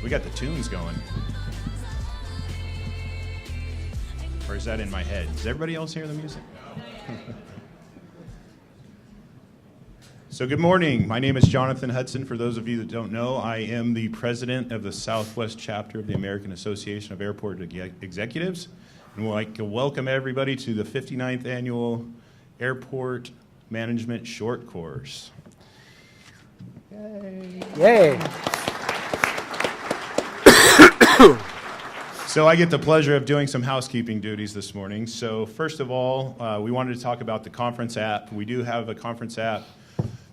We got the tunes going. Or is that in my head? Does everybody else hear the music? So good morning. My name is Jonathan Hudson. For those of you that don't know, I am the president of the Southwest chapter of the American Association of Airport Executives. And we'd like to welcome everybody to the 59th Annual Airport Management Short Course. Yay. Yay. So I get the pleasure of doing some housekeeping duties this morning. So first of all, we wanted to talk about the conference app. We do have a conference app.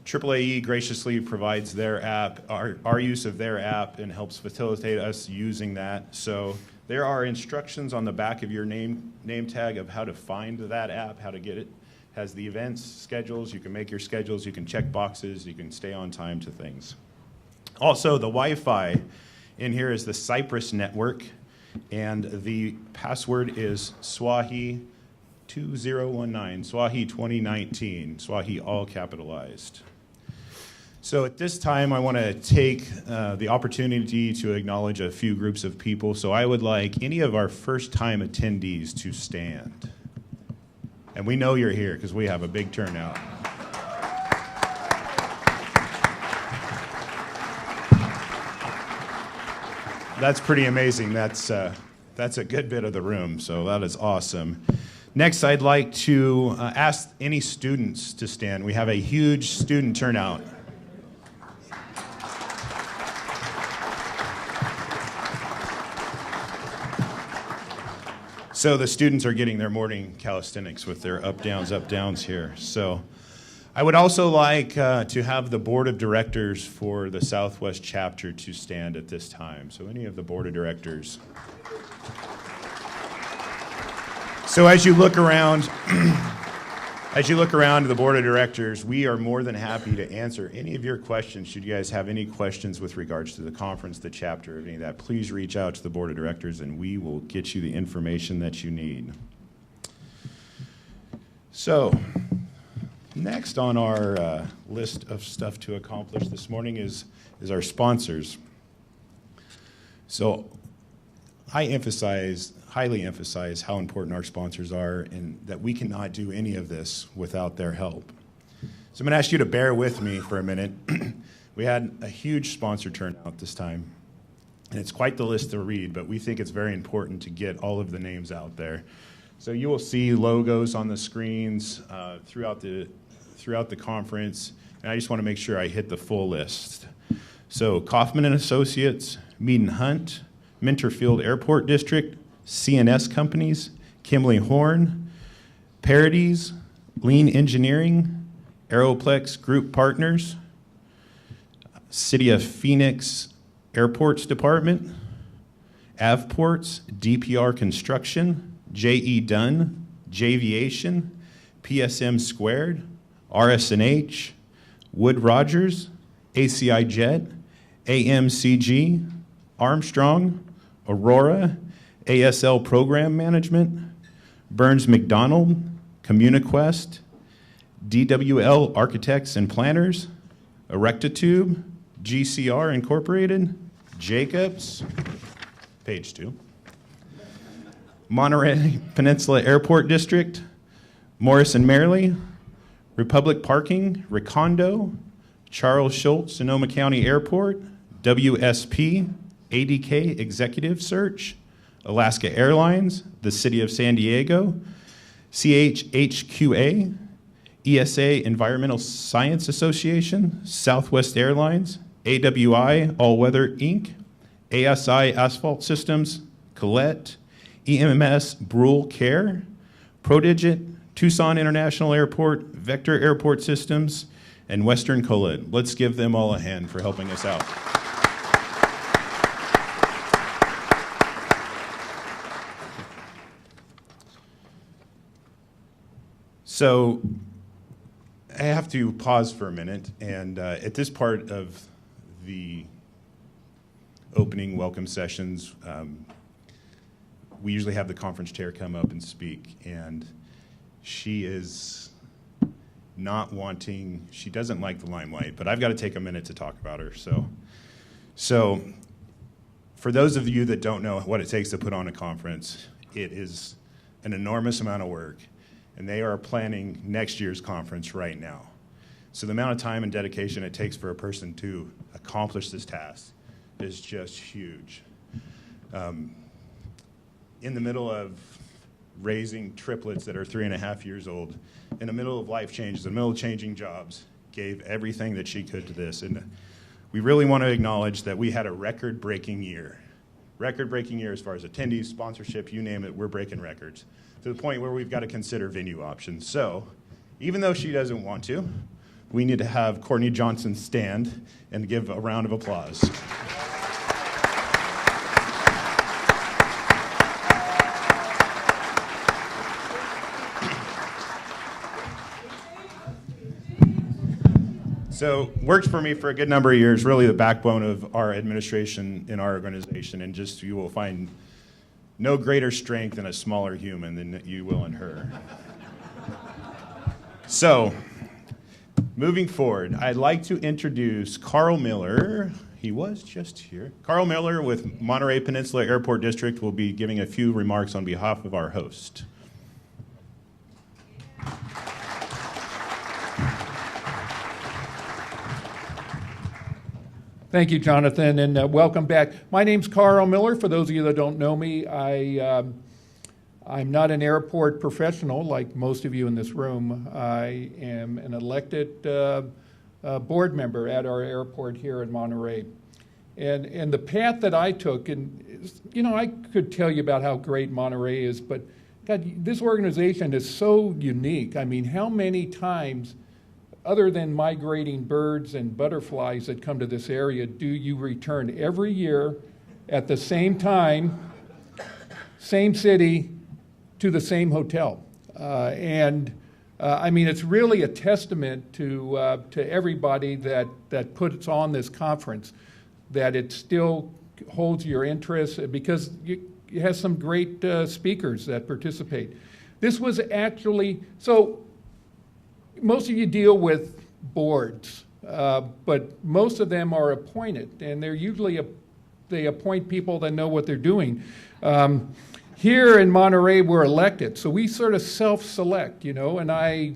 AAAE graciously provides their app, our use of their app, and helps facilitate us using that. So there are instructions on the back of your name tag of how to find that app, how to get it. It has the events, schedules. You can make your schedules. You can check boxes. You can stay on time to things. Also, the Wi-Fi in here is the Cypress network, and the password is SWAAAE 2019, SWAAAE 2019, SWAAAE all capitalized. So at this time, I want to take the opportunity to acknowledge a few groups of people. So I would like any of our first-time attendees to stand. And we know you're here because we have a big turnout. That's pretty amazing. That's a good bit of the room, so that is awesome. Next, I'd like to ask any students to stand. We have a huge student turnout. So the students are getting their morning calisthenics with their up, downs here. So I would also like to have the board of directors for the Southwest chapter to stand at this time. So any of the board of directors. So as you look around, the board of directors, we are more than happy to answer any of your questions. Should you guys have any questions with regards to the conference, the chapter, any of that, please reach out to the board of directors and we will get you the information that you need. So next on our list of stuff to accomplish this morning is our sponsors. So I highly emphasize how important our sponsors are and that we cannot do any of this without their help. So I'm going to ask you to bear with me for a minute. We had a huge sponsor turnout this time, and it's quite the list to read, but we think it's very important to get all of the names out there. So you will see logos on the screens throughout the conference, and I just want to make sure I hit the full list. So Kaufman and Associates, Mead and Hunt, Minterfield Airport District, CNS Companies, Kimley Horn, Parodies, Lean Engineering, Aeroplex Group Partners, City of Phoenix Airports Department, Avports, DPR Construction, J.E. Dunn, J'Aviation, PSM Squared, RS&H, Wood Rogers, ACI Jet, AMCG, Armstrong, Aurora, ASL Program Management, Burns McDonald, CommuniQuest, DWL Architects and Planners, Erectitube, GCR Incorporated, Jacobs, page 2, Monterey Peninsula Airport District, Morris and Merrily, Republic Parking, Recondo, Charles Schultz, Sonoma County Airport, WSP, ADK Executive Search, Alaska Airlines, the City of San Diego, CHHQA, ESA Environmental Science Association, Southwest Airlines, AWI All Weather Inc., ASI Asphalt Systems, Colette, EMS Brule Care, Prodigit, Tucson International Airport, Vector Airport Systems, and Western Collet. Let's give them all a hand for helping us out. So I have to pause for a minute, and at this part of the opening welcome sessions, we usually have the conference chair come up and speak, and she is not wanting, she doesn't like the limelight, but I've got to take a minute to talk about her. So For those of you that don't know what it takes to put on a conference, it is an enormous amount of work, and they are planning next year's conference right now. So the amount of time and dedication it takes for a person to accomplish this task is just huge. In the middle of raising triplets that are 3.5 years old, in the middle of life changes, in the middle of changing jobs, gave everything that she could to this. And we really want to acknowledge that we had a record-breaking year. Record-breaking year as far as attendees, sponsorship, you name it, we're breaking records. To the point where we've got to consider venue options. So, even though she doesn't want to, we need to have Courtney Johnson stand and give a round of applause. So, worked for me for a good number of years, really the backbone of our administration in our organization, and just you will find no greater strength in a smaller human than you will in her. So, moving forward, I'd like to introduce Carl Miller. He was just here. Carl Miller with Monterey Peninsula Airport District will be giving a few remarks on behalf of our host. Thank you, Jonathan, and welcome back. My name's Carl Miller. For those of you that don't know me, I'm not an airport professional like most of you in this room. I am an elected board member at our airport here in Monterey. And the path that I took, and I could tell you about how great Monterey is, but God, this organization is so unique. I mean, how many times, other than migrating birds and butterflies that come to this area, do you return every year at the same time, same city, to the same hotel? I mean, it's really a testament to everybody that puts on this conference, that it still holds your interest, because it has some great speakers that participate. This was actually, so most of you deal with boards, but most of them are appointed, and they're usually they appoint people that know what they're doing. Here in Monterey, we're elected, so we sort of self-select, and I,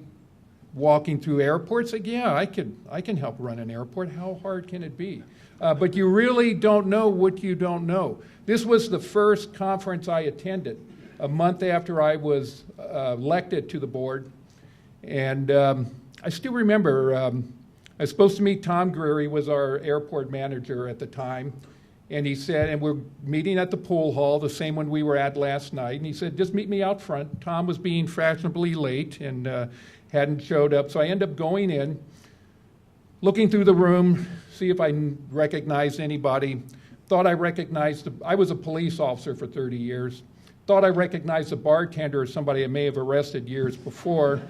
walking through airports, like, yeah, I can help run an airport. How hard can it be? But you really don't know what you don't know. This was the first conference I attended a month after I was elected to the board. And I still remember, I was supposed to meet Tom Greery, was our airport manager at the time, and he said, and we're meeting at the pool hall, the same one we were at last night, and he said, just meet me out front. Tom was being fashionably late and hadn't showed up, so I ended up going in, looking through the room, see if I recognized anybody. Thought I recognized, I was a police officer for 30 years, thought I recognized a bartender as somebody I may have arrested years before.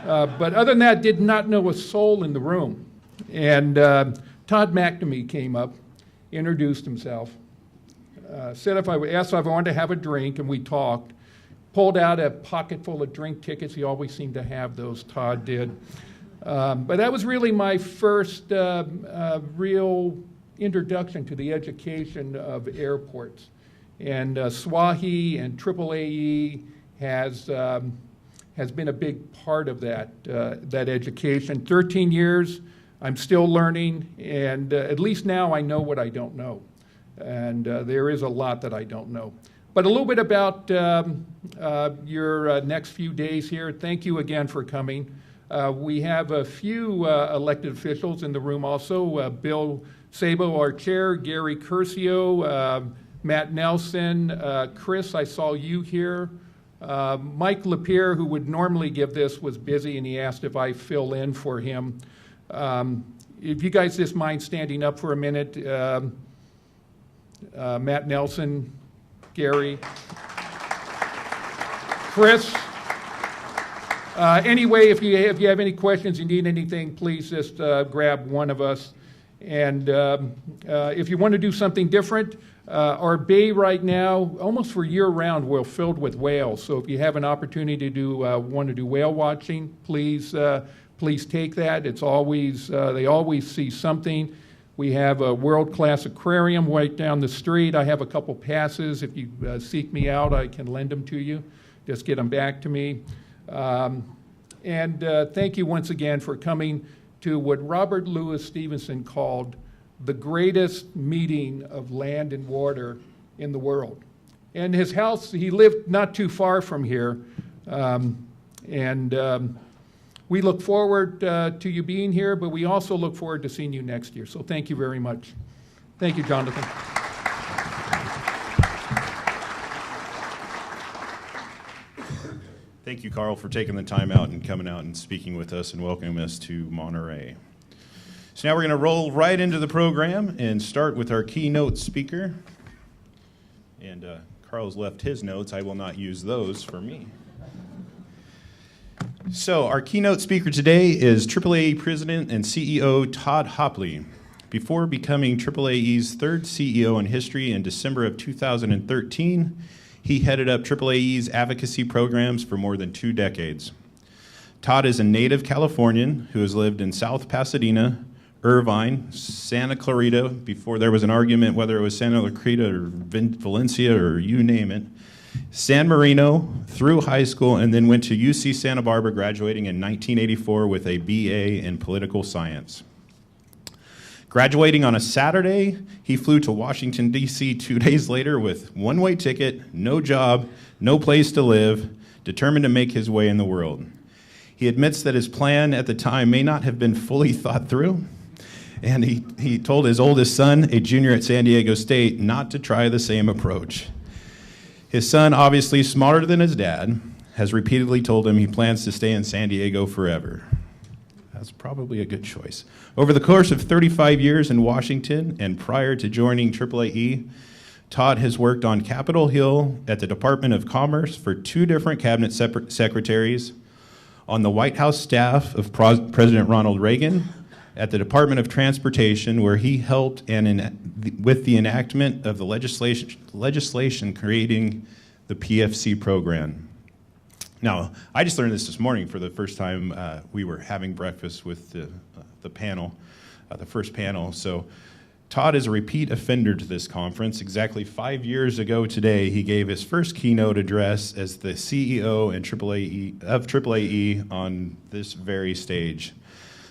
But other than that, did not know a soul in the room. And Todd McNamee came up, introduced himself, said asked if I wanted to have a drink, and we talked. Pulled out a pocket full of drink tickets. He always seemed to have those, Todd did. But that was really my first real introduction to the education of airports. And SWAAAE and AAAE has been a big part of that education. 13 years, I'm still learning, and at least now I know what I don't know. And there is a lot that I don't know. But a little bit about your next few days here. Thank you again for coming. We have a few elected officials in the room also. Bill Sabo, our chair, Gary Curcio, Matt Nelson, Chris, I saw you here. Mike Lapierre, who would normally give this, was busy, and he asked if I fill in for him. If you guys just mind standing up for a minute, Matt Nelson, Gary, Chris. Anyway, if you have any questions, you need anything, please just grab one of us. And if you want to do something different, our bay right now, almost for year-round, we're filled with whales. So if you have an opportunity to want to do whale watching, please take that. It's always they always see something. We have a world-class aquarium right down the street. I have a couple passes. If you seek me out, I can lend them to you. Just get them back to me. And thank you once again for coming to what Robert Louis Stevenson called the greatest meeting of land and water in the world. And his house, he lived not too far from here. We look forward to you being here, but we also look forward to seeing you next year. So thank you very much. Thank you, Jonathan. Thank you, Carl, for taking the time out and coming out and speaking with us and welcoming us to Monterey. So now we're going to roll right into the program and start with our keynote speaker. And Carl's left his notes. I will not use those for me. So our keynote speaker today is AAAE President and CEO Todd Hopley. Before becoming AAAE's third CEO in history in December of 2013, he headed up AAAE's advocacy programs for more than 2 decades. Todd is a native Californian who has lived in South Pasadena, Irvine, Santa Clarita, before there was an argument whether it was Santa Clarita or Valencia or you name it, San Marino through high school, and then went to UC Santa Barbara, graduating in 1984 with a BA in political science. Graduating on a Saturday, he flew to Washington, D.C. 2 days later with one-way ticket, no job, no place to live, determined to make his way in the world. He admits that his plan at the time may not have been fully thought through, and he told his oldest son, a junior at San Diego State, not to try the same approach. His son, obviously smarter than his dad, has repeatedly told him he plans to stay in San Diego forever. That's probably a good choice. Over the course of 35 years in Washington and prior to joining AAAE, Todd has worked on Capitol Hill at the Department of Commerce for 2 different cabinet secretaries, on the White House staff of President Ronald Reagan, at the Department of Transportation, where he helped with the enactment of the legislation creating the PFC program. Now, I just learned this morning for the first time. We were having breakfast with the panel, the first panel. So Todd is a repeat offender to this conference. Exactly 5 years ago today, he gave his first keynote address as the CEO and AAAE on this very stage.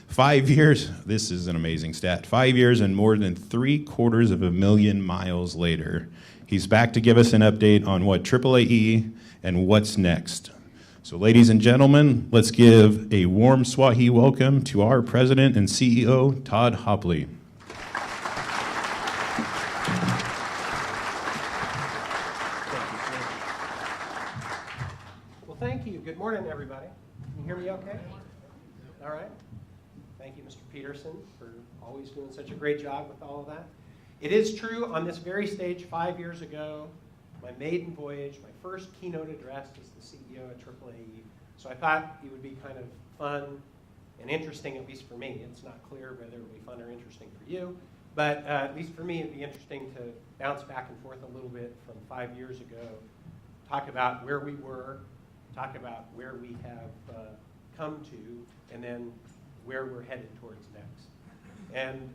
5 years, this is an amazing stat, 5 years and more than 750,000 miles later, he's back to give us an update on what AAAE and what's next. So ladies and gentlemen, let's give a warm SWAAAE welcome to our President and CEO, Todd Hopley. Well, thank you. Good morning, everybody. Can you hear me okay? All right. Thank you, Mr. Peterson, for always doing such a great job with all of that. It is true, on this very stage 5 years ago, my maiden voyage, my first keynote address as the CEO at AAAE. So I thought it would be kind of fun and interesting, at least for me. It's not clear whether it would be fun or interesting for you, but at least for me, it'd be interesting to bounce back and forth a little bit from 5 years ago, talk about where we were, talk about where we have come to, and then where we're headed towards next. And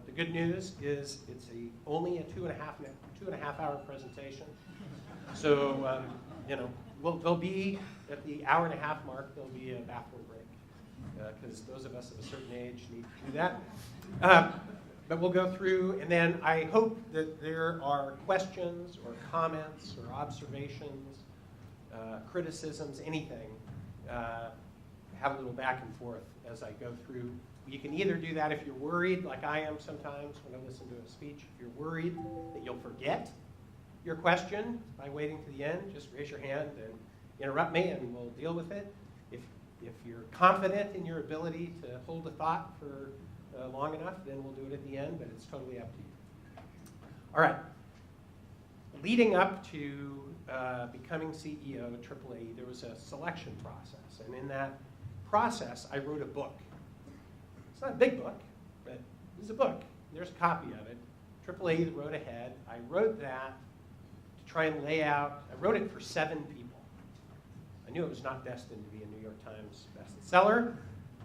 the good news is it's only a 2.5 hour presentation. So, there'll be, at the hour-and-a-half mark, there'll be a bathroom break, because those of us of a certain age need to do that. But we'll go through, and then I hope that there are questions or comments or observations, criticisms, anything. Have a little back and forth as I go through. You can either do that if you're worried, like I am sometimes when I listen to a speech. If you're worried that you'll forget your question by waiting to the end, just raise your hand and interrupt me and we'll deal with it. If you're confident in your ability to hold a thought for long enough, then we'll do it at the end, but it's totally up to you. All right. Leading up to becoming CEO at AAAE, there was a selection process, and in that process, I wrote a book. It's not a big book, but it's a book. There's a copy of it. AAAE, the road ahead. I wrote that to try and lay out. I wrote it for 7 people. I knew it was not destined to be a New York Times bestseller,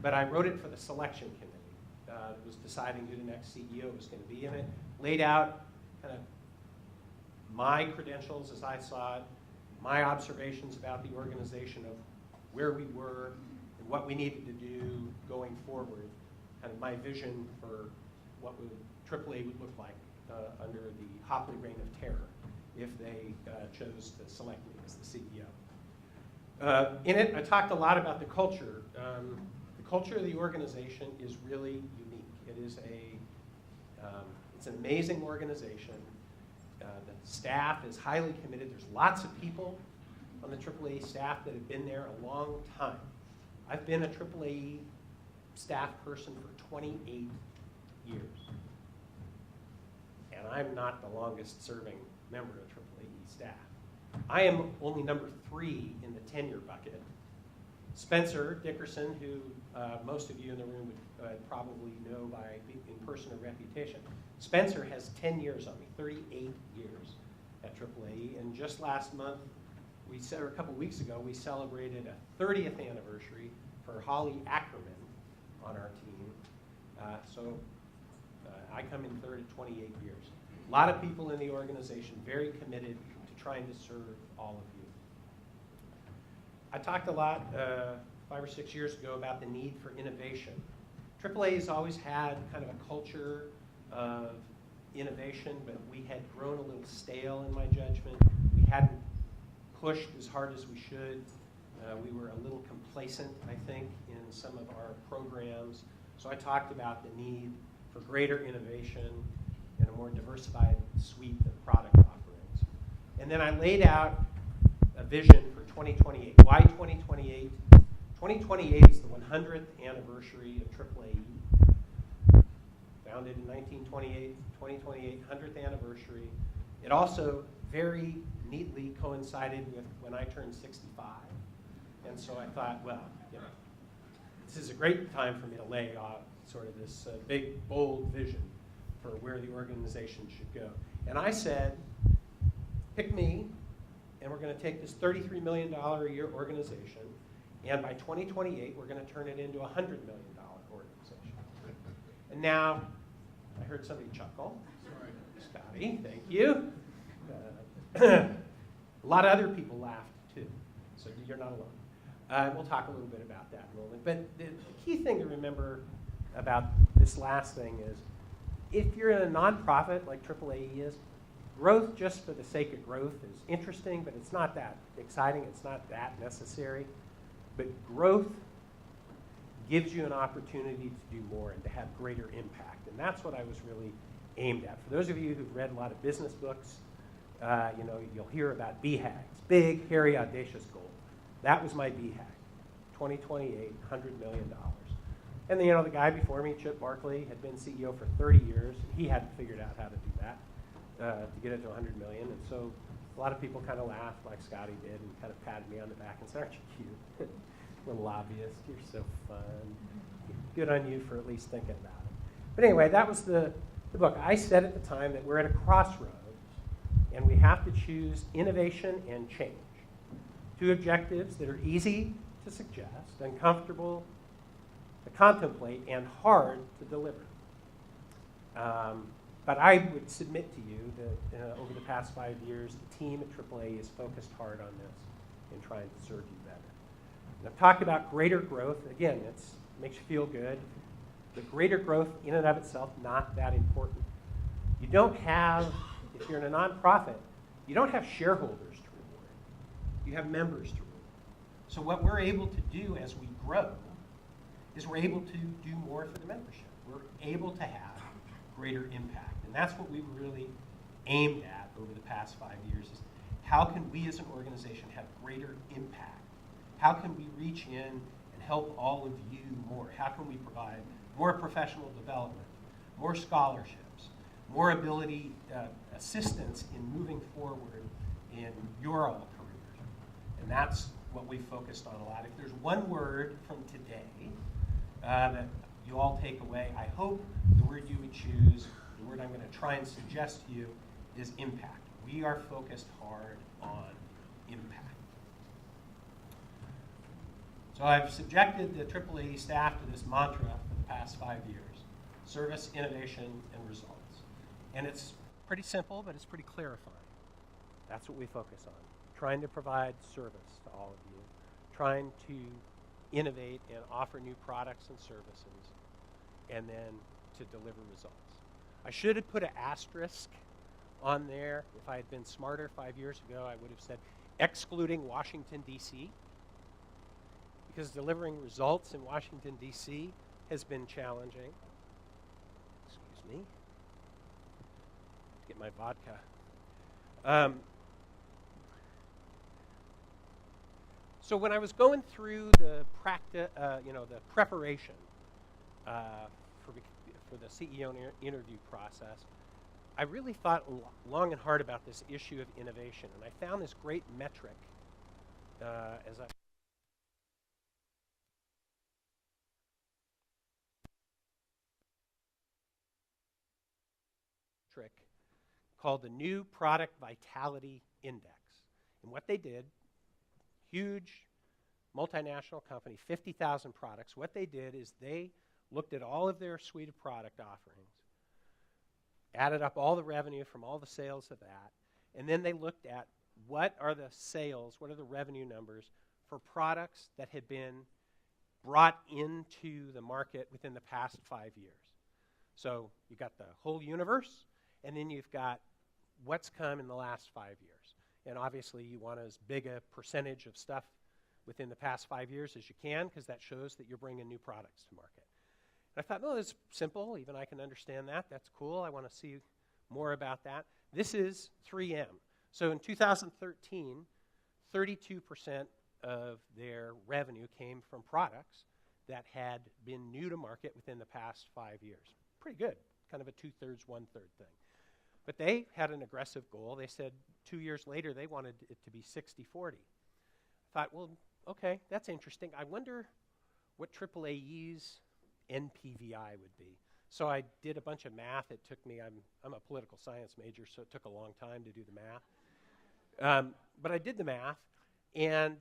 but I wrote it for the selection committee. was deciding who the next CEO was going to be in it, laid out kind of my credentials as I saw it, my observations about the organization of where we were and what we needed to do going forward, kind of my vision for what AAA would look like under the Hauptli reign of terror if they chose to select me as the CEO. In it, I talked a lot about the culture. The culture of the organization is really unique. It is it's an amazing organization. The staff is highly committed. There's lots of people on the AAA staff that have been there a long time. I've been a AAA staff person for 28 years. And I'm not the longest serving member of AAAE staff. I am only number 3 in the tenure bucket. Spencer Dickerson, who most of you in the room would probably know by in person or reputation, Spencer has 10 years on me, 38 years at AAAE. And just last month, a couple weeks ago, we celebrated a 30th anniversary for Holly Ackerman on our team. So I come in third at 28 years. A lot of people in the organization very committed to trying to serve all of you. I talked a lot 5 or 6 years ago about the need for innovation. AAA has always had kind of a culture of innovation, but we had grown a little stale in my judgment. We hadn't pushed as hard as we should. We were a little complacent, I think, in some of our programs. So I talked about the need for greater innovation and a more diversified suite of product offerings. And then I laid out a vision for 2028. Why 2028? 2028 is the 100th anniversary of AAAE. Founded in 1928, 2028, 100th anniversary. It also very neatly coincided with when I turned 65. And so I thought, well, you know, this is a great time for me to lay off sort of this big, bold vision for where the organization should go. And I said, pick me, and we're going to take this $33 million a year organization, and by 2028, we're going to turn it into a $100 million organization. And now, I heard somebody chuckle. Scotty, thank you. A lot of other people laughed, too, so you're not alone. We'll talk a little bit about that in a moment. But the key thing to remember about this last thing is, if you're in a nonprofit like AAAE is, growth just for the sake of growth is interesting, but it's not that exciting. It's not that necessary. But growth gives you an opportunity to do more and to have greater impact. And that's what I was really aimed at. For those of you who've read a lot of business books, you'll hear about BHAGs, big, hairy, audacious goals. That was my BHAG, 2028, $100 million. And then, the guy before me, Chip Barkley, had been CEO for 30 years. And he hadn't figured out how to do that to get it to 100 million. And so a lot of people kind of laughed like Scotty did and kind of patted me on the back and said, aren't you cute? Little lobbyist, you're so fun. Good on you for at least thinking about it. But anyway, that was the book. I said at the time that we're at a crossroads and we have to choose innovation and change. Two objectives that are easy to suggest, uncomfortable to contemplate, and hard to deliver. But I would submit to you that over the past 5 years, the team at AAA has focused hard on this in trying to serve you better. And I've talked about greater growth. Again, it makes you feel good. The greater growth in and of itself, not that important. You don't have, if you're in a nonprofit, you don't have shareholders to reward. You have members to reward. So what we're able to do as we grow is we're able to do more for the membership. We're able to have greater impact. And that's what we've really aimed at over the past 5 years is how can we as an organization have greater impact? How can we reach in and help all of you more? How can we provide more professional development, more scholarships, more ability, assistance in moving forward in your all careers? And that's what we focused on a lot. If there's one word from today that you all take away, I hope the word you would choose, the word I'm going to try and suggest to you, is impact. We are focused hard on impact. So I've subjected the AAAE staff to this mantra for the past 5 years. service, innovation, and results. And it's pretty simple, but it's pretty clarifying. That's what we focus on, trying to provide service to all of you, trying to innovate and offer new products and services, and then to deliver results. I should have put an asterisk on there. If I had been smarter 5 years ago, I would have said excluding Washington, D.C., because delivering results in Washington, D.C. has been challenging. Excuse me. Let's get my vodka. So when I was going through the the preparation for the CEO interview process, I really thought long and hard about this issue of innovation, and I found this great metric as I called the New Product Vitality Index. And what they did, huge multinational company, 50,000 products, what they did is they looked at all of their suite of product offerings, added up all the revenue from all the sales of that, and then they looked at what are the sales, what are the revenue numbers for products that had been brought into the market within the past 5 years. So you've got the whole universe, and then you've got what's come in the last 5 years. And obviously you want as big a percentage of stuff within the past 5 years as you can, because that shows that you're bringing new products to market. And I thought, no, it's simple. Even I can understand that. That's cool. I want to see more about that. This is 3M. So in 2013, 32% of their revenue came from products that had been new to market within the past 5 years. Pretty good, kind of a 2/3, 1/3 thing. But they had an aggressive goal. They said 2 years later they wanted it to be 60/40. I thought, well, okay, that's interesting. I wonder what AAAE's NPVI would be. So I did a bunch of math. It took me, I'm a political science major, so it took a long time to do the math. But I did the math, and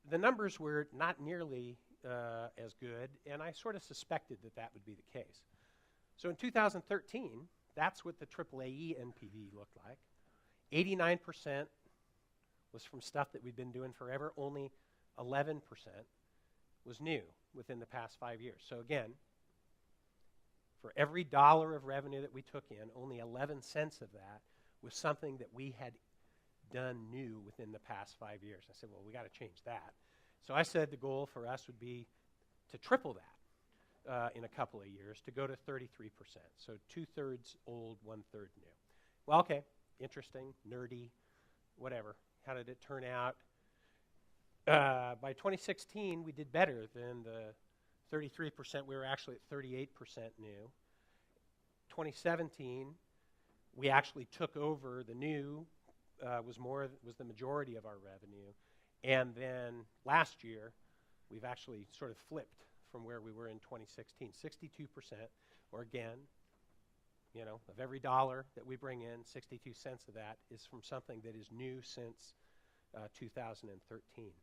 the numbers were not nearly as good, and I sort of suspected that that would be the case. So in 2013, that's what the AAAE NPV looked like. 89% was from stuff that we'd been doing forever. Only 11% was new within the past 5 years. So again, for every dollar of revenue that we took in, only 11 cents of that was something that we had done new within the past 5 years. I said, well, we got to change that. So I said the goal for us would be to triple that in a couple of years, to go to 33%. So 2/3 old, 1/3 new. Well, okay, interesting, nerdy, whatever. How did it turn out? By 2016, we did better than the 33%. We were actually at 38% new. 2017, we actually took over the new, was the majority of our revenue. And then last year, we've actually sort of flipped from where we were in 2016. 62%, or again, you know, of every dollar that we bring in, 62 cents of that is from something that is new since 2013.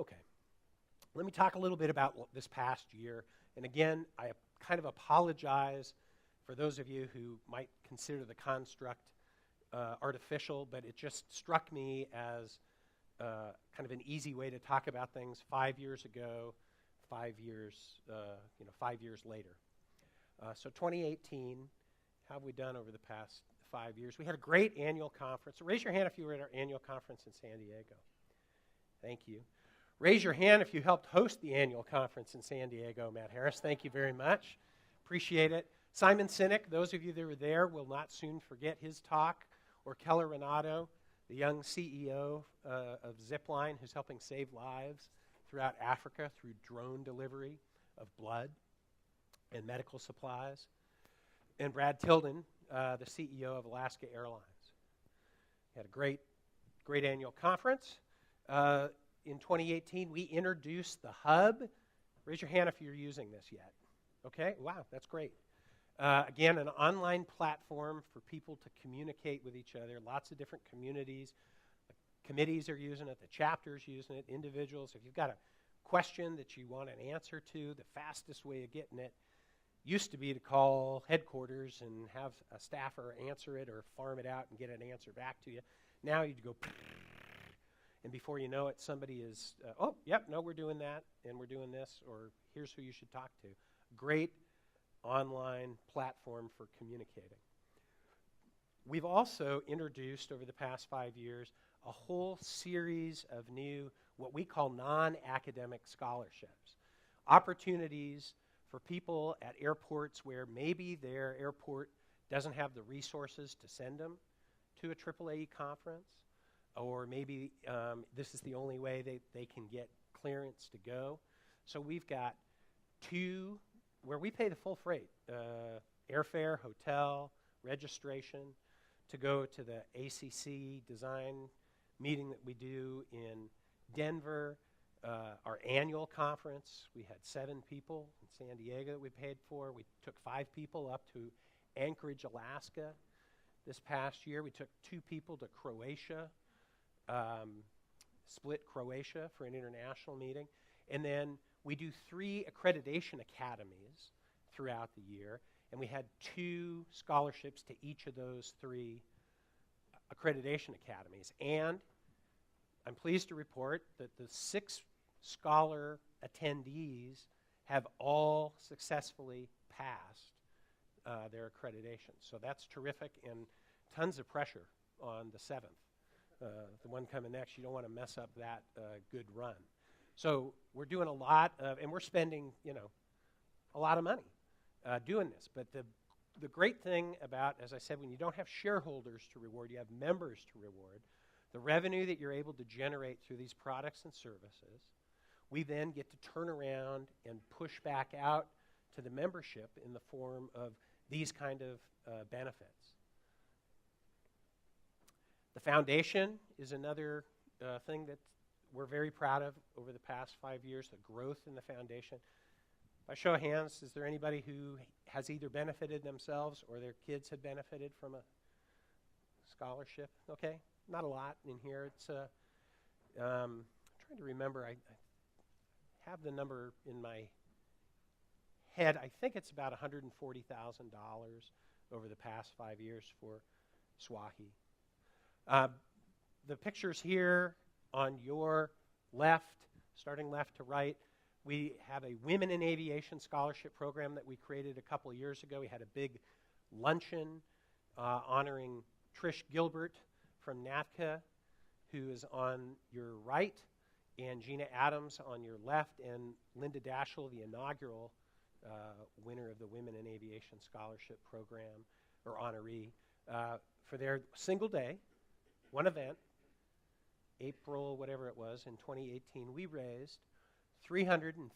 Okay. Let me talk a little bit about this past year. And again, I kind of apologize for those of you who might consider the construct artificial, but it just struck me as kind of an easy way to talk about things 5 years ago, 5 years, 5 years later. So 2018, how have we done over the past 5 years? We had a great annual conference. So raise your hand if you were at our annual conference in San Diego. Thank you. Raise your hand if you helped host the annual conference in San Diego, Matt Harris. Thank you very much. Appreciate it. Simon Sinek, those of you that were there will not soon forget his talk, or Keller Renato, the young CEO of Zipline, who's helping save lives throughout Africa through drone delivery of blood and medical supplies. And Brad Tilden, the CEO of Alaska Airlines. We had a great annual conference. In 2018, we introduced the Hub. Raise your hand if you're using this yet. Okay, wow, that's great. Again, an online platform for people to communicate with each other. Lots of different communities. The committees are using it. The chapters using it. Individuals. If you've got a question that you want an answer to, the fastest way of getting it used to be to call headquarters and have a staffer answer it or farm it out and get an answer back to you. Now you go, and before you know it, somebody is, oh, yep, no, we're doing that, and we're doing this, or here's who you should talk to. Great online platform for communicating. We've also introduced over the past 5 years a whole series of new, what we call non-academic scholarships, opportunities for people at airports where maybe their airport doesn't have the resources to send them to a AAAE conference, or maybe this is the only way they can get clearance to go. So we've got 2 where we pay the full freight, airfare, hotel, registration, to go to the ACC design meeting that we do in Denver, our annual conference. We had 7 people in San Diego that we paid for. We took 5 people up to Anchorage, Alaska this past year. We took 2 people to Croatia, Split, Croatia for an international meeting. And then we do 3 accreditation academies throughout the year, and we had 2 scholarships to each of those 3 accreditation academies. And I'm pleased to report that the 6 scholar attendees have all successfully passed their accreditation. So that's terrific, and tons of pressure on the 7th. The one coming next, you don't want to mess up that good run. So we're doing a lot of, and we're spending, a lot of money doing this. But the great thing about, as I said, when you don't have shareholders to reward, you have members to reward, the revenue that you're able to generate through these products and services, we then get to turn around and push back out to the membership in the form of these kind of benefits. The foundation is another thing that we're very proud of over the past 5 years, the growth in the foundation. By show of hands, is there anybody who has either benefited themselves or their kids have benefited from a scholarship? Okay, not a lot in here. It's I'm trying to remember. I have the number in my head. I think it's about $140,000 over the past 5 years for SWAAAE. The pictures here on your left, starting left to right, we have a Women in Aviation Scholarship Program that we created a couple of years ago. We had a big luncheon honoring Trish Gilbert from NATA, who is on your right, and Gina Adams on your left, and Linda Daschle, the inaugural winner of the Women in Aviation Scholarship Program, or honoree, for their single day, one event, April, whatever it was, in 2018, we raised $332,000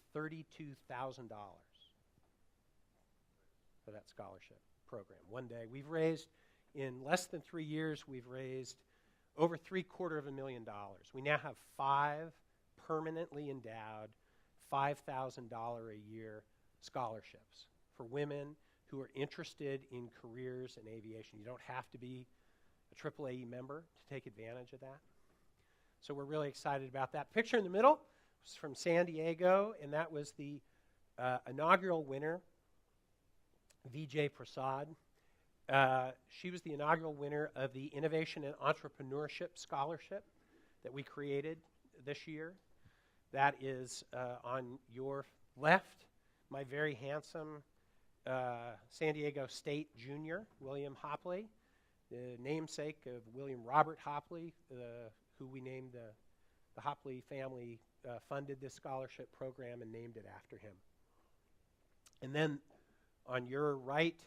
for that scholarship program. One day. We've raised, in less than 3 years, we've raised over $750,000. We now have 5 permanently endowed $5,000 a year scholarships for women who are interested in careers in aviation. You don't have to be a AAAE member to take advantage of that. So we're really excited about that. Picture in the middle was from San Diego, and that was the inaugural winner, Vijay Prasad. She was the inaugural winner of the Innovation and Entrepreneurship Scholarship that we created this year. That is on your left, my very handsome San Diego State junior, William Hopley, the namesake of William Robert Hauptli, who we named the Hauptli family funded this scholarship program and named it after him. And then on your right,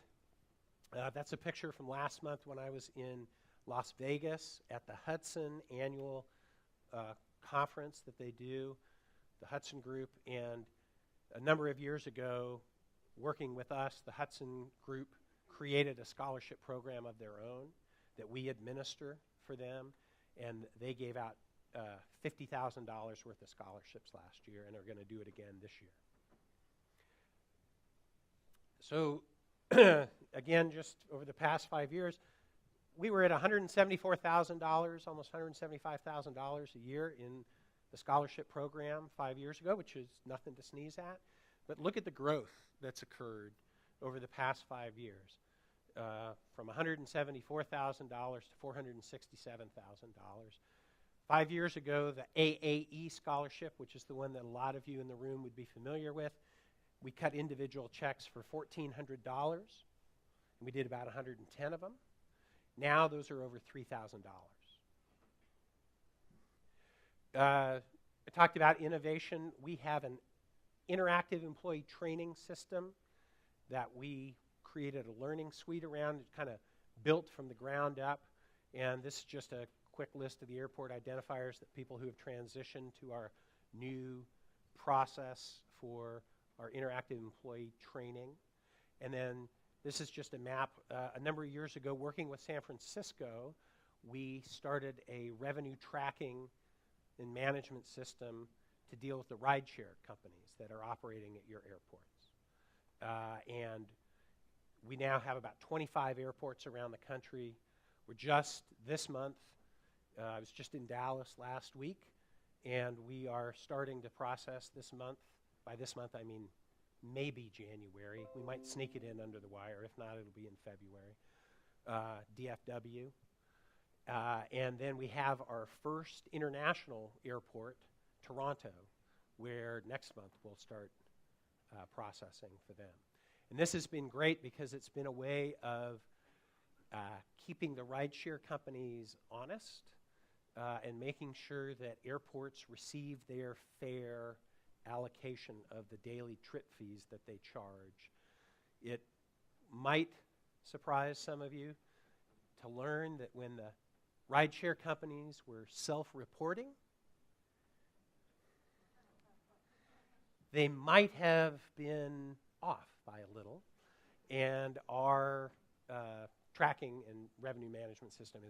that's a picture from last month when I was in Las Vegas at the Hudson annual conference that they do, the Hudson Group. And a number of years ago, working with us, the Hudson Group created a scholarship program of their own that we administer for them, and they gave out $50,000 worth of scholarships last year, and are going to do it again this year. So, again, just over the past 5 years, we were at $174,000, almost $175,000 a year in the scholarship program 5 years ago, which is nothing to sneeze at. But look at the growth that's occurred over the past 5 years, from $174,000 to $467,000. 5 years ago, the AAE scholarship, which is the one that a lot of you in the room would be familiar with, we cut individual checks for $1,400, and we did about 110 of them. Now those are over $3,000. I talked about innovation. We have an interactive employee training system that we created a learning suite around. It kind of built from the ground up. And this is just a quick list of the airport identifiers that people who have transitioned to our new process for our interactive employee training. And then this is just a map. A number of years ago, working with San Francisco, we started a revenue tracking and management system to deal with the rideshare companies that are operating at your airports. And we now have about 25 airports around the country. We're just this month, I was just in Dallas last week, and we are starting to process this month. By this month, I mean maybe January. We might sneak it in under the wire. If not, it'll be in February. DFW. And then we have our first international airport, Toronto, where next month we'll start processing for them. And this has been great because it's been a way of keeping the rideshare companies honest and making sure that airports receive their fair allocation of the daily trip fees that they charge. It might surprise some of you to learn that when the rideshare companies were self-reporting, they might have been off by a little, and our tracking and revenue management system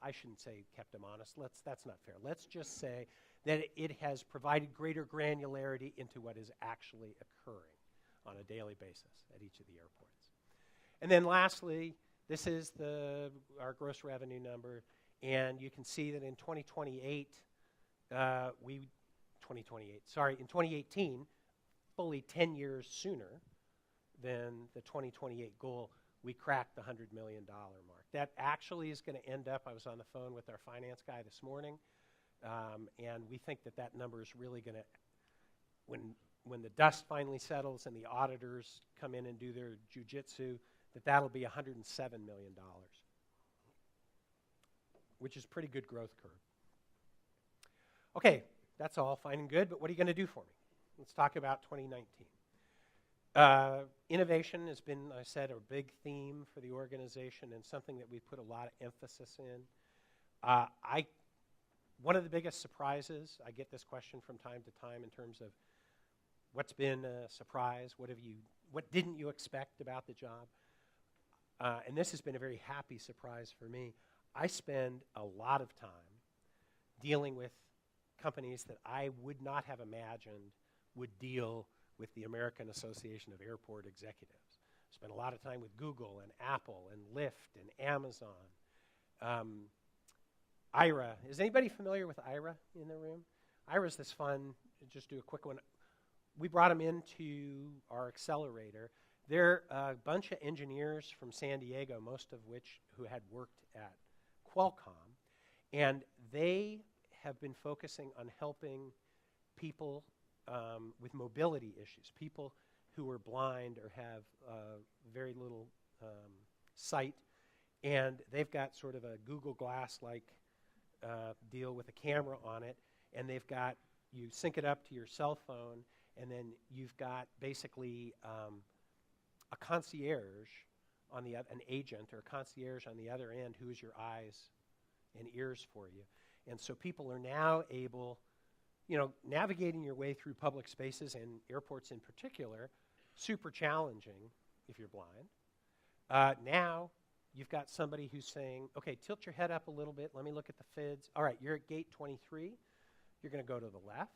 I shouldn't say kept them honest. That's not fair. Let's just say that it has provided greater granularity into what is actually occurring on a daily basis at each of the airports. And then lastly, this is our gross revenue number, and you can see that in 2018, fully 10 years sooner than the 2028 goal, we cracked the $100 million mark. That actually is going to end up, I was on the phone with our finance guy this morning, and we think that number is really going to, when the dust finally settles and the auditors come in and do their jujitsu, that'll be $107 million, which is pretty good growth curve. Okay, that's all fine and good, but what are you going to do for me? Let's talk about 2019. Innovation has been, I said, a big theme for the organization and something that we've put a lot of emphasis in. One of the biggest surprises, I get this question from time to time in terms of what's been a surprise, what didn't you expect about the job? And this has been a very happy surprise for me. I spend a lot of time dealing with companies that I would not have imagined would deal with the American Association of Airport Executives. Spent a lot of time with Google and Apple and Lyft and Amazon. IRA, is anybody familiar with IRA in the room? IRA's this fun, just do a quick one. We brought them into our accelerator. They're a bunch of engineers from San Diego, most of which who had worked at Qualcomm, and they have been focusing on helping people with mobility issues, people who are blind or have very little sight, and they've got sort of a Google Glass-like deal with a camera on it, and you sync it up to your cell phone, and then you've got basically a concierge on an agent or a concierge on the other end who is your eyes and ears for you. And so people are now able, navigating your way through public spaces and airports in particular, super challenging if you're blind. Now you've got somebody who's saying, okay, tilt your head up a little bit, let me look at the FIDs. All right, you're at gate 23, you're going to go to the left.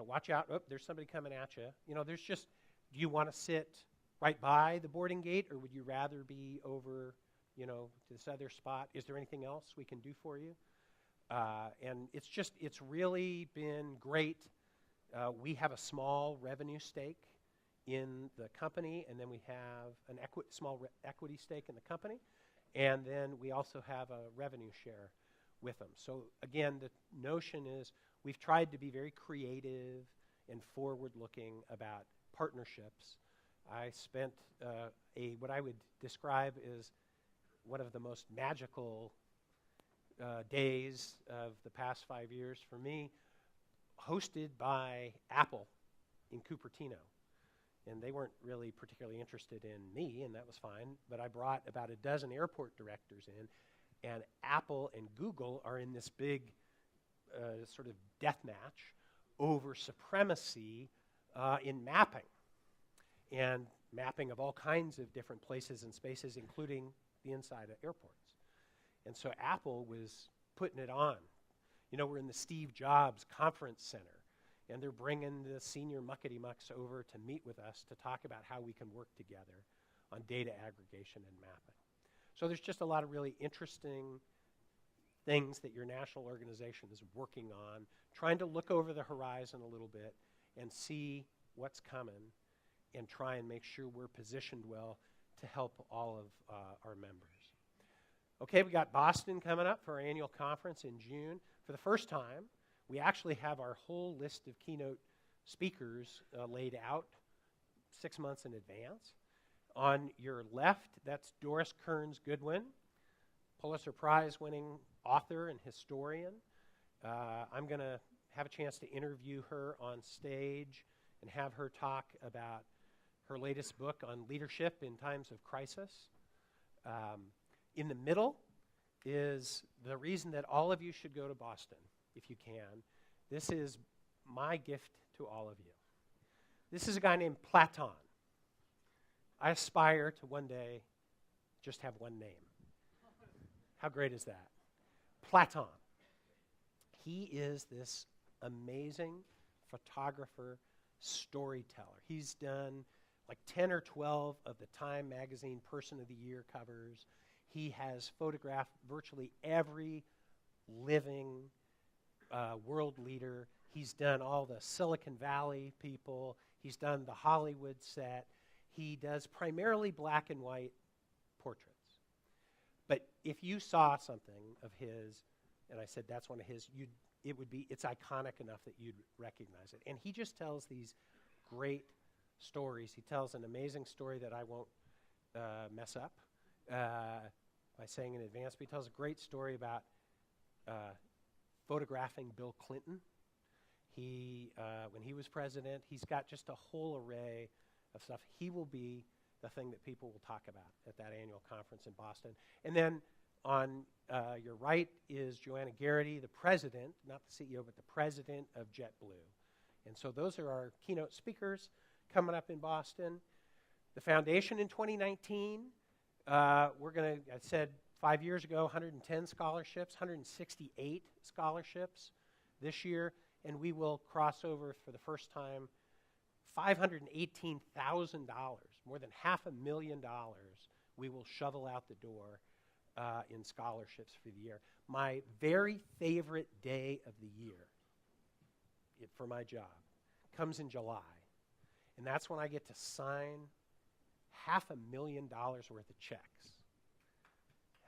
Watch out, there's somebody coming at you. There's just, do you want to sit right by the boarding gate, or would you rather be over, to this other spot? Is there anything else we can do for you? And it's really been great. We have a small revenue stake in the company, and then we have an small equity stake in the company, and then we also have a revenue share with them. So again, the notion is we've tried to be very creative and forward-looking about partnerships. I spent what I would describe as one of the most magical days of the past 5 years for me, hosted by Apple in Cupertino. And they weren't really particularly interested in me, and that was fine, but I brought about a dozen airport directors in, and Apple and Google are in this big sort of death match over supremacy in mapping, and mapping of all kinds of different places and spaces, including the inside of airports. And so Apple was putting it on. You know, we're in the Steve Jobs Conference Center, and they're bringing the senior muckety-mucks over to meet with us to talk about how we can work together on data aggregation and mapping. So there's just a lot of really interesting things that your national organization is working on, trying to look over the horizon a little bit and see what's coming and try and make sure we're positioned well to help all of our members. Okay, we got Boston coming up for our annual conference in June. For the first time, we actually have our whole list of keynote speakers laid out 6 months in advance. On your left, that's Doris Kearns Goodwin, Pulitzer Prize-winning author and historian. I'm going to have a chance to interview her on stage and have her talk about her latest book on leadership in times of crisis. In the middle is the reason that all of you should go to Boston, if you can. This is my gift to all of you. This is a guy named Platon. I aspire to one day just have one name. How great is that? Platon. He is this amazing photographer, storyteller. He's done like 10 or 12 of the Time magazine Person of the Year covers. He has photographed virtually every living world leader. He's done all the Silicon Valley people. He's done the Hollywood set. He does primarily black and white portraits. But if you saw something of his, and I said that's one of his, it's iconic enough that you'd recognize it. And he just tells these great stories. He tells an amazing story that I won't mess up by saying in advance, but he tells a great story about photographing Bill Clinton. When he was president, he's got just a whole array of stuff. He will be the thing that people will talk about at that annual conference in Boston. And then on your right is Joanna Garrity, the president, not the CEO, but the president of JetBlue. And so those are our keynote speakers coming up in Boston. The foundation in 2019, we're going to, I said 5 years ago, 110 scholarships, 168 scholarships this year, and we will cross over for the first time $518,000, more than $500,000 we will shovel out the door in scholarships for the year. My very favorite day of the year for my job comes in July, and that's when I get to sign $500,000 worth of checks.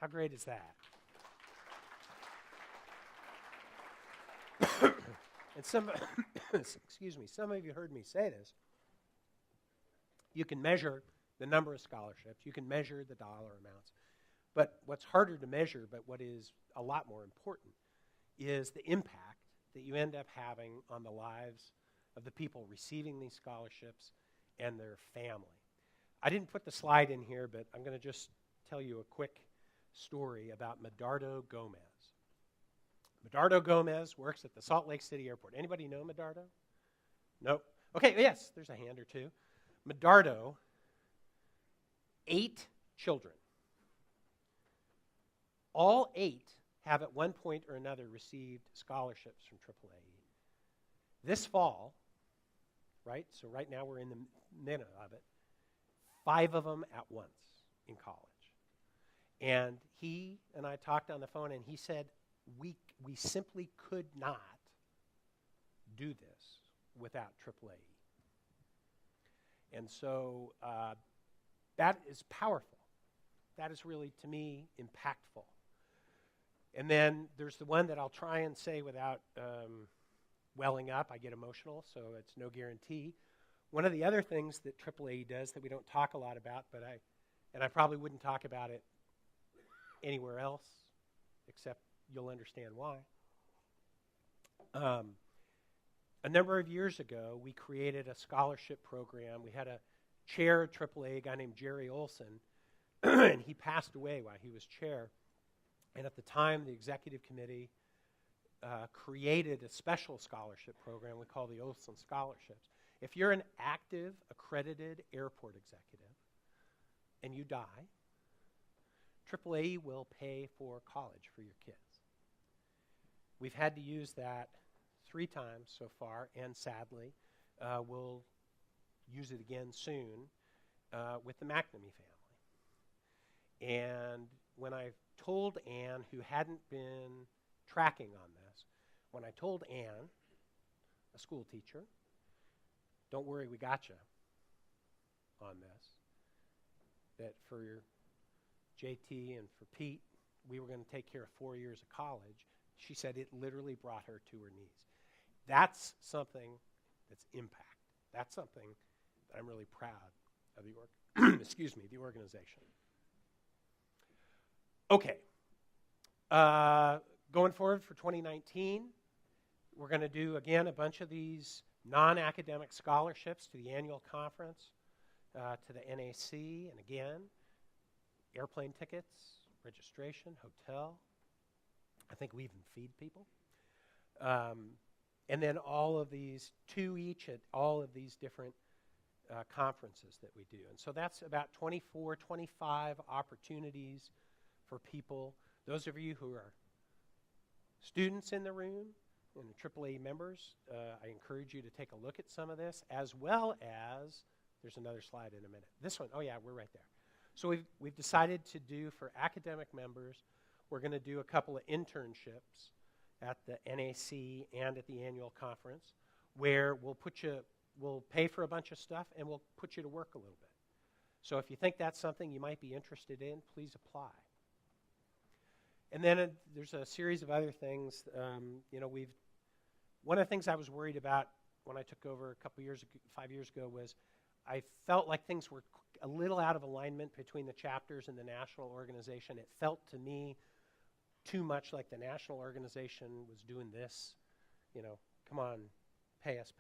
How great is that? And excuse me, some of you heard me say this. You can measure the number of scholarships. You can measure the dollar amounts. But what's harder to measure, but what is a lot more important, is the impact that you end up having on the lives of the people receiving these scholarships and their family. I didn't put the slide in here, but I'm going to just tell you a quick story about Medardo Gomez. Medardo Gomez works at the Salt Lake City Airport. Anybody know Medardo? Nope. Okay, yes, there's a hand or two. Medardo, 8 children. All 8 have at one point or another received scholarships from AAAE. This fall, right, so right now we're in the middle of it, 5 of them at once in college. And he and I talked on the phone, and he said, we simply could not do this without AAAE. And so that is powerful. That is really, to me, impactful. And then there's the one that I'll try and say without welling up. I get emotional, so it's no guarantee. One of the other things that AAAE does that we don't talk a lot about, and I probably wouldn't talk about it anywhere else, except you'll understand why. A number of years ago, we created a scholarship program. We had a chair at AAA, a guy named Jerry Olson, and he passed away while he was chair. And at the time, the executive committee created a special scholarship program we call the Olson Scholarships. If you're an active, accredited airport executive and you die, AAA will pay for college for your kids. We've had to use that 3 times so far, and sadly, we'll use it again soon with the McNamee family. And when I told Ann, who hadn't been tracking on this, when I told Ann, a school teacher, don't worry, we got you on this, that for your JT and for Pete, we were going to take care of 4 years of college, she said it literally brought her to her knees. That's something that's impact. That's something that I'm really proud of the the organization. Okay. Going forward for 2019, we're going to do, again, a bunch of these non-academic scholarships to the annual conference, to the NAC, and again, airplane tickets, registration, hotel. I think we even feed people. And then all of these, 2 each at all of these different conferences that we do. And so that's about 24, 25 opportunities for people. Those of you who are students in the room and AAA members, I encourage you to take a look at some of this, as well as, there's another slide in a minute. This one, oh yeah, we're right there. So we've decided to do, for academic members, we're going to do a couple of internships at the NAC and at the annual conference, where we'll pay for a bunch of stuff and we'll put you to work a little bit. So if you think that's something you might be interested in, please apply. And then there's a series of other things. One of the things I was worried about when I took over a couple years ago, 5 years ago, was I felt like things were a little out of alignment between the chapters and the national organization. It felt to me too much like the national organization was doing this, come on, pay us.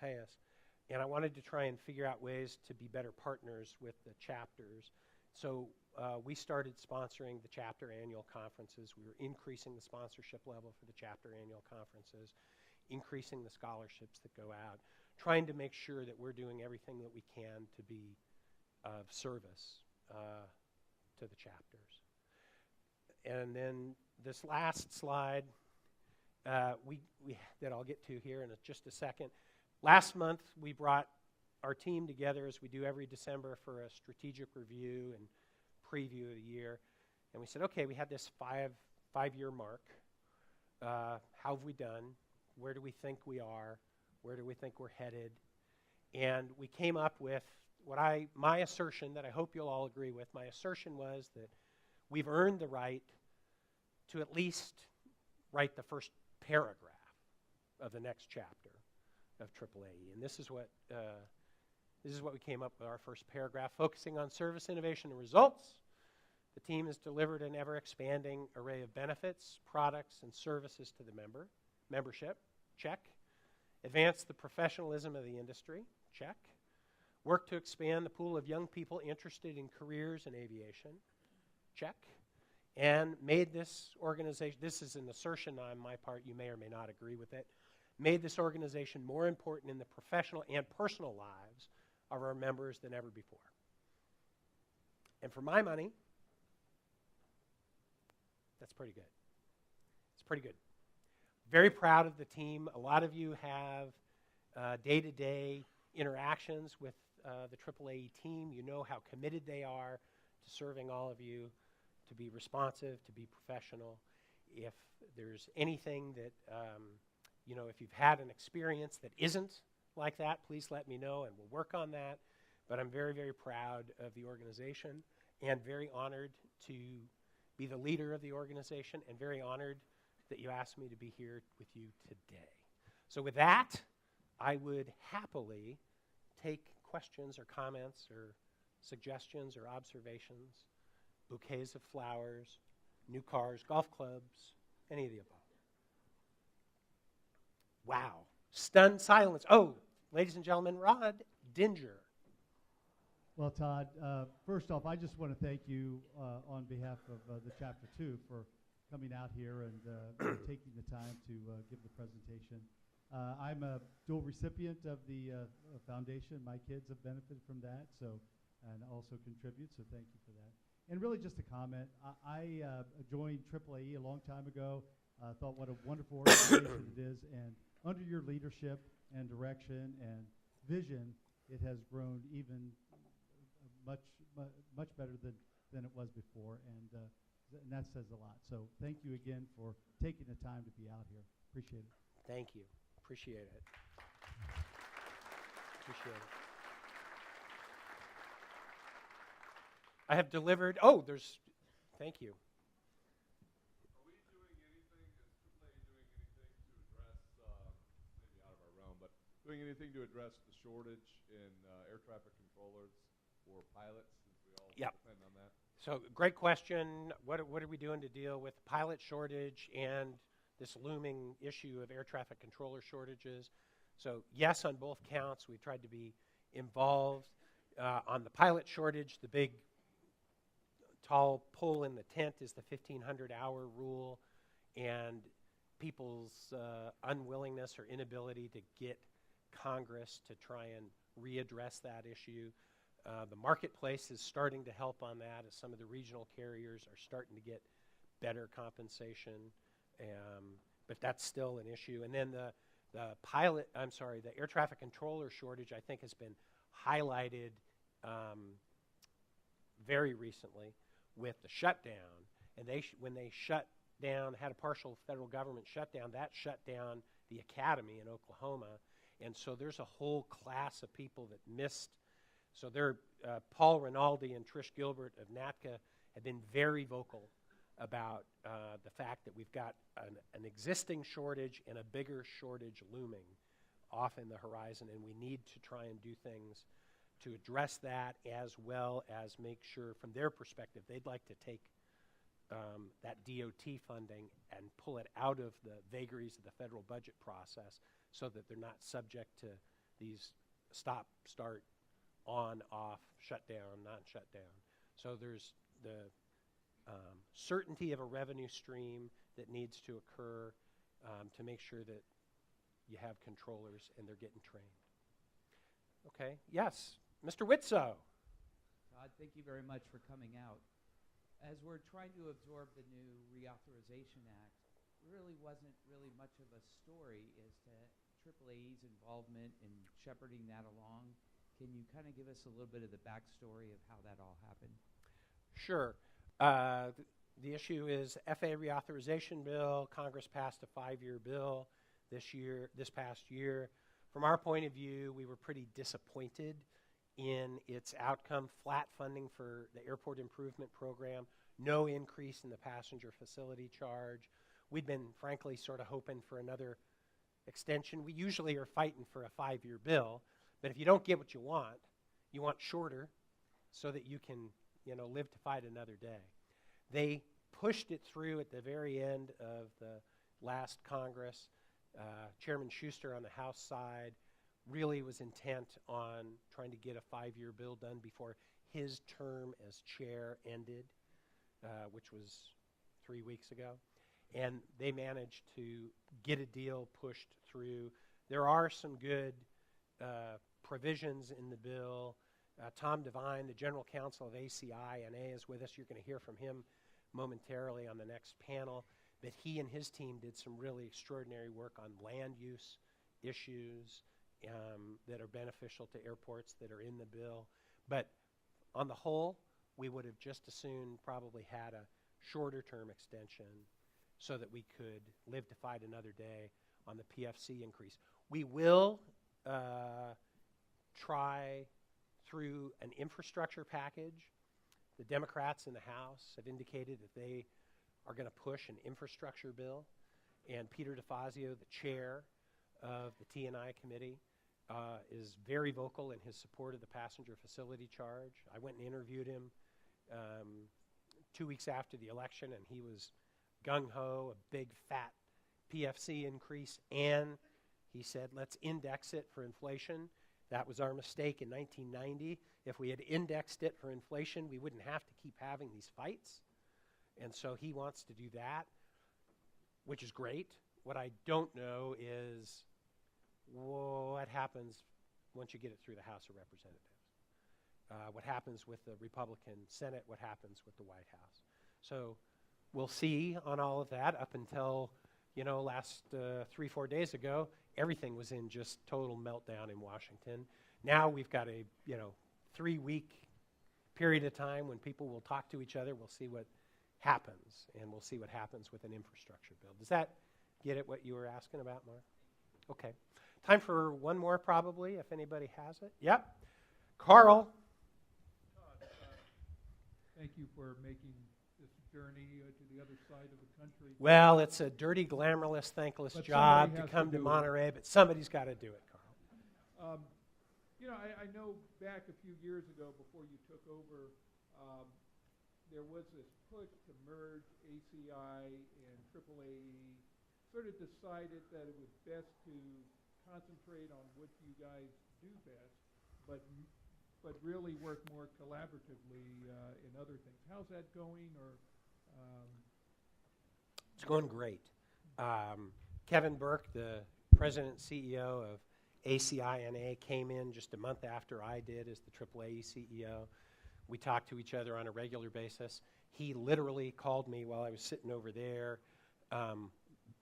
And I wanted to try and figure out ways to be better partners with the chapters. So we started sponsoring the chapter annual conferences. We were increasing the sponsorship level for the chapter annual conferences, increasing the scholarships that go out, trying to make sure that we're doing everything that we can to be of service to the chapters. And then this last slide that I'll get to here in just a second. Last month, we brought our team together, as we do every December, for a strategic review and preview of the year. And we said, okay, we had this five-year mark. How have we done? Where do we think we are? Where do we think we're headed? And we came up with my assertion that I hope you'll all agree with. My assertion was that we've earned the right to at least write the first paragraph of the next chapter of AAAE. And this is what we came up with, our first paragraph. Focusing on service, innovation, and results, the team has delivered an ever-expanding array of benefits, products, and services to the membership. Check. Advance the professionalism of the industry. Check. Work to expand the pool of young people interested in careers in aviation. Check. And made this organization, this is an assertion on my part, you may or may not agree with it, made this organization more important in the professional and personal lives of our members than ever before. And for my money, that's pretty good. It's pretty good. Very proud of the team. A lot of you have day-to-day interactions with the AAAE team. You know how committed they are to serving all of you, to be responsive, to be professional. If there's anything that, if you've had an experience that isn't like that, please let me know and we'll work on that. But I'm very, very proud of the organization and very honored to be the leader of the organization and very honored that you asked me to be here with you today. So with that, I would happily take questions or comments or suggestions or observations, bouquets of flowers, new cars, golf clubs, any of the above. Wow. Stunned silence. Oh, ladies and gentlemen, Rod Dinger. Well, Todd, first off, I just want to thank you on behalf of the Chapter 2 for coming out here and taking the time to give the presentation. I'm a dual recipient of the foundation. My kids have benefited from that, and also contribute, so thank you for that. And really just a comment, I joined AAAE a long time ago, thought what a wonderful organization it is, and under your leadership and direction and vision, it has grown even much better than it was before, and that says a lot. So thank you again for taking the time to be out here. Appreciate it. Thank you. Appreciate it. Appreciate it. I have delivered, thank you. Are we doing anything, is AAA doing anything to address, maybe out of our realm, but doing anything to address the shortage in air traffic controllers or pilots, since we all depend on that? So great question. What are we doing to deal with pilot shortage and this looming issue of air traffic controller shortages? So yes, on both counts, we tried to be involved. On the pilot shortage, the big tall pole in the tent is the 1,500-hour rule, and people's unwillingness or inability to get Congress to try and readdress that issue. The marketplace is starting to help on that as some of the regional carriers are starting to get better compensation, but that's still an issue. And then the air traffic controller shortage, I think, has been highlighted very recently with the shutdown. And when they shut down, had a partial federal government shutdown, that shut down the academy in Oklahoma. And so there's a whole class of people that missed. So Paul Rinaldi and Trish Gilbert of NATCA have been very vocal about the fact that we've got an existing shortage and a bigger shortage looming off in the horizon, and we need to try and do things to address that, as well as make sure, from their perspective, they'd like to take that DOT funding and pull it out of the vagaries of the federal budget process so that they're not subject to these stop, start, on, off, shut down, non-shut down. So there's the certainty of a revenue stream that needs to occur to make sure that you have controllers and they're getting trained. Okay, yes, Mr. Witsoe. Todd, thank you very much for coming out. As we're trying to absorb the new Reauthorization Act, there really wasn't really much of a story as to AAAE's involvement in shepherding that along. Can you kind of give us a little bit of the backstory of how that all happened? Sure. The issue is FAA reauthorization bill. Congress passed a 5-year bill this past year. From our point of view, we were pretty disappointed in its outcome. Flat funding for the airport improvement program, no increase in the passenger facility charge. We'd been, frankly, sort of hoping for another extension. We usually are fighting for a 5-year bill, but if you don't get what you want shorter so that you can, live to fight another day. They pushed it through at the very end of the last Congress. Chairman Schuster on the House side really was intent on trying to get a 5-year bill done before his term as chair ended, which was 3 weeks ago. And they managed to get a deal pushed through. There are some good provisions in the bill. Tom Devine, the General Counsel of ACI-NA, is with us. You're going to hear from him momentarily on the next panel. But he and his team did some really extraordinary work on land use issues that are beneficial to airports that are in the bill. But on the whole, we would have just as soon probably had a shorter term extension so that we could live to fight another day on the PFC increase. We will try through an infrastructure package. The Democrats in the House have indicated that they are going to push an infrastructure bill, and Peter DeFazio, the chair of the T&I committee, is very vocal in his support of the passenger facility charge. I went and interviewed him 2 weeks after the election, and he was gung-ho, a big fat PFC increase, and he said, let's index it for inflation. That was our mistake in 1990. If we had indexed it for inflation, we wouldn't have to keep having these fights. And so he wants to do that, which is great. What I don't know is what happens once you get it through the House of Representatives. What happens with the Republican Senate, what happens with the White House. So we'll see on all of that. Up until, last 3-4 days ago, everything was in just total meltdown in Washington. Now we've got a 3-week period of time when people will talk to each other. We'll see what happens, and we'll see what happens with an infrastructure bill. Does that get at what you were asking about, Mark? Okay. Time for one more, probably, if anybody has it. Yep. Carl. Todd, thank you for making this journey to the other side of the country. Well, it's a dirty, glamorous, thankless But job somebody to has come to to do it. Monterey, but somebody's got to do it, Carl. I know back a few years ago before you took over, there was this push to merge ACI and AAAE, sort of decided that it was best to concentrate on what you guys do best, but really work more collaboratively in other things. How's that going? It's going great. Kevin Burke, the president and CEO of ACI-NA, came in just a month after I did as the AAAE CEO. We talked to each other on a regular basis. He literally called me while I was sitting over there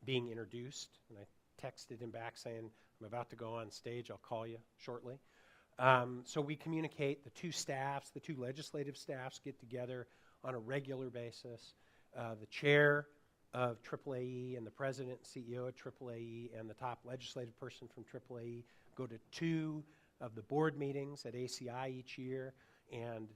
being introduced, and I texted him back saying, I'm about to go on stage. I'll call you shortly. So we communicate. The two staffs, the two legislative staffs get together on a regular basis. The chair of AAAE and the president and CEO of AAAE and the top legislative person from AAAE go to 2 of the board meetings at ACI each year and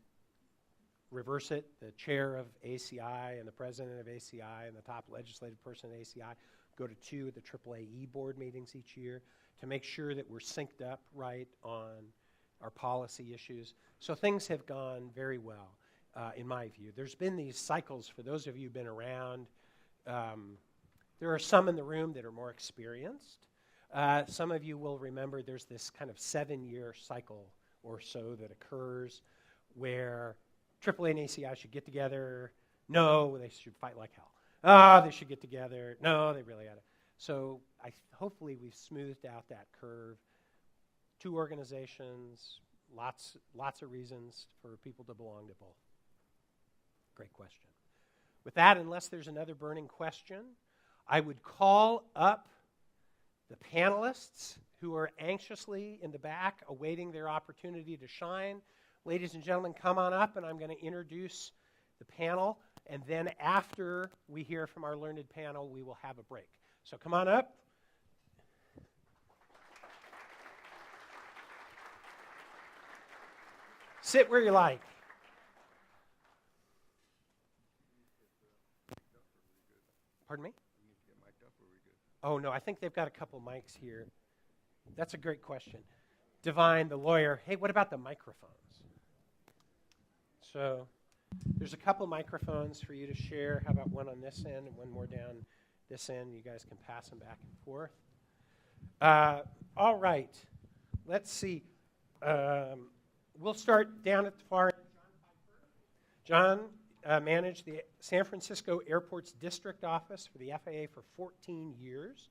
reverse it. The chair of ACI and the president of ACI and the top legislative person at ACI go to 2 of the AAAE board meetings each year to make sure that we're synced up right on our policy issues. So things have gone very well, in my view. There's been these cycles. For those of you who've been around, there are some in the room that are more experienced. Some of you will remember there's this kind of 7-year cycle or so that occurs where AAA and ACI should get together. No, they should fight like hell. They should get together. No, they really ought to. So hopefully we've smoothed out that curve. 2 organizations, lots of reasons for people to belong to both. Great question. With that, unless there's another burning question, I would call up the panelists who are anxiously in the back awaiting their opportunity to shine. Ladies and gentlemen, come on up, and I'm going to introduce the panel. And then after we hear from our learned panel, we will have a break. So come on up. Sit where you like. Pardon me? Oh, no, I think they've got a couple mics here. That's a great question. Devine, the lawyer, hey, what about the microphones? So there's a couple microphones for you to share. How about one on this end and one more down this end? You guys can pass them back and forth. All right. Let's see. We'll start down at the far end. John managed the San Francisco Airport's district office for the FAA for 14 years.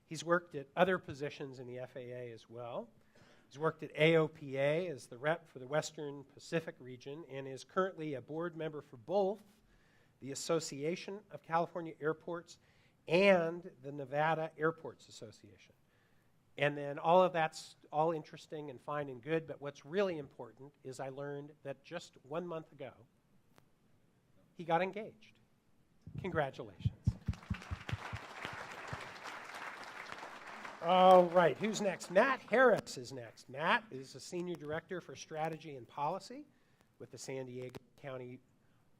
He's worked at other positions in the FAA as well. He's worked at AOPA as the rep for the Western Pacific region and is currently a board member for both the Association of California Airports and the Nevada Airports Association. And then all of that's all interesting and fine and good, but what's really important is I learned that just 1 month ago, he got engaged. Congratulations. All right, who's next? Matt Harris is next. Matt is a Senior Director for Strategy and Policy with the San Diego County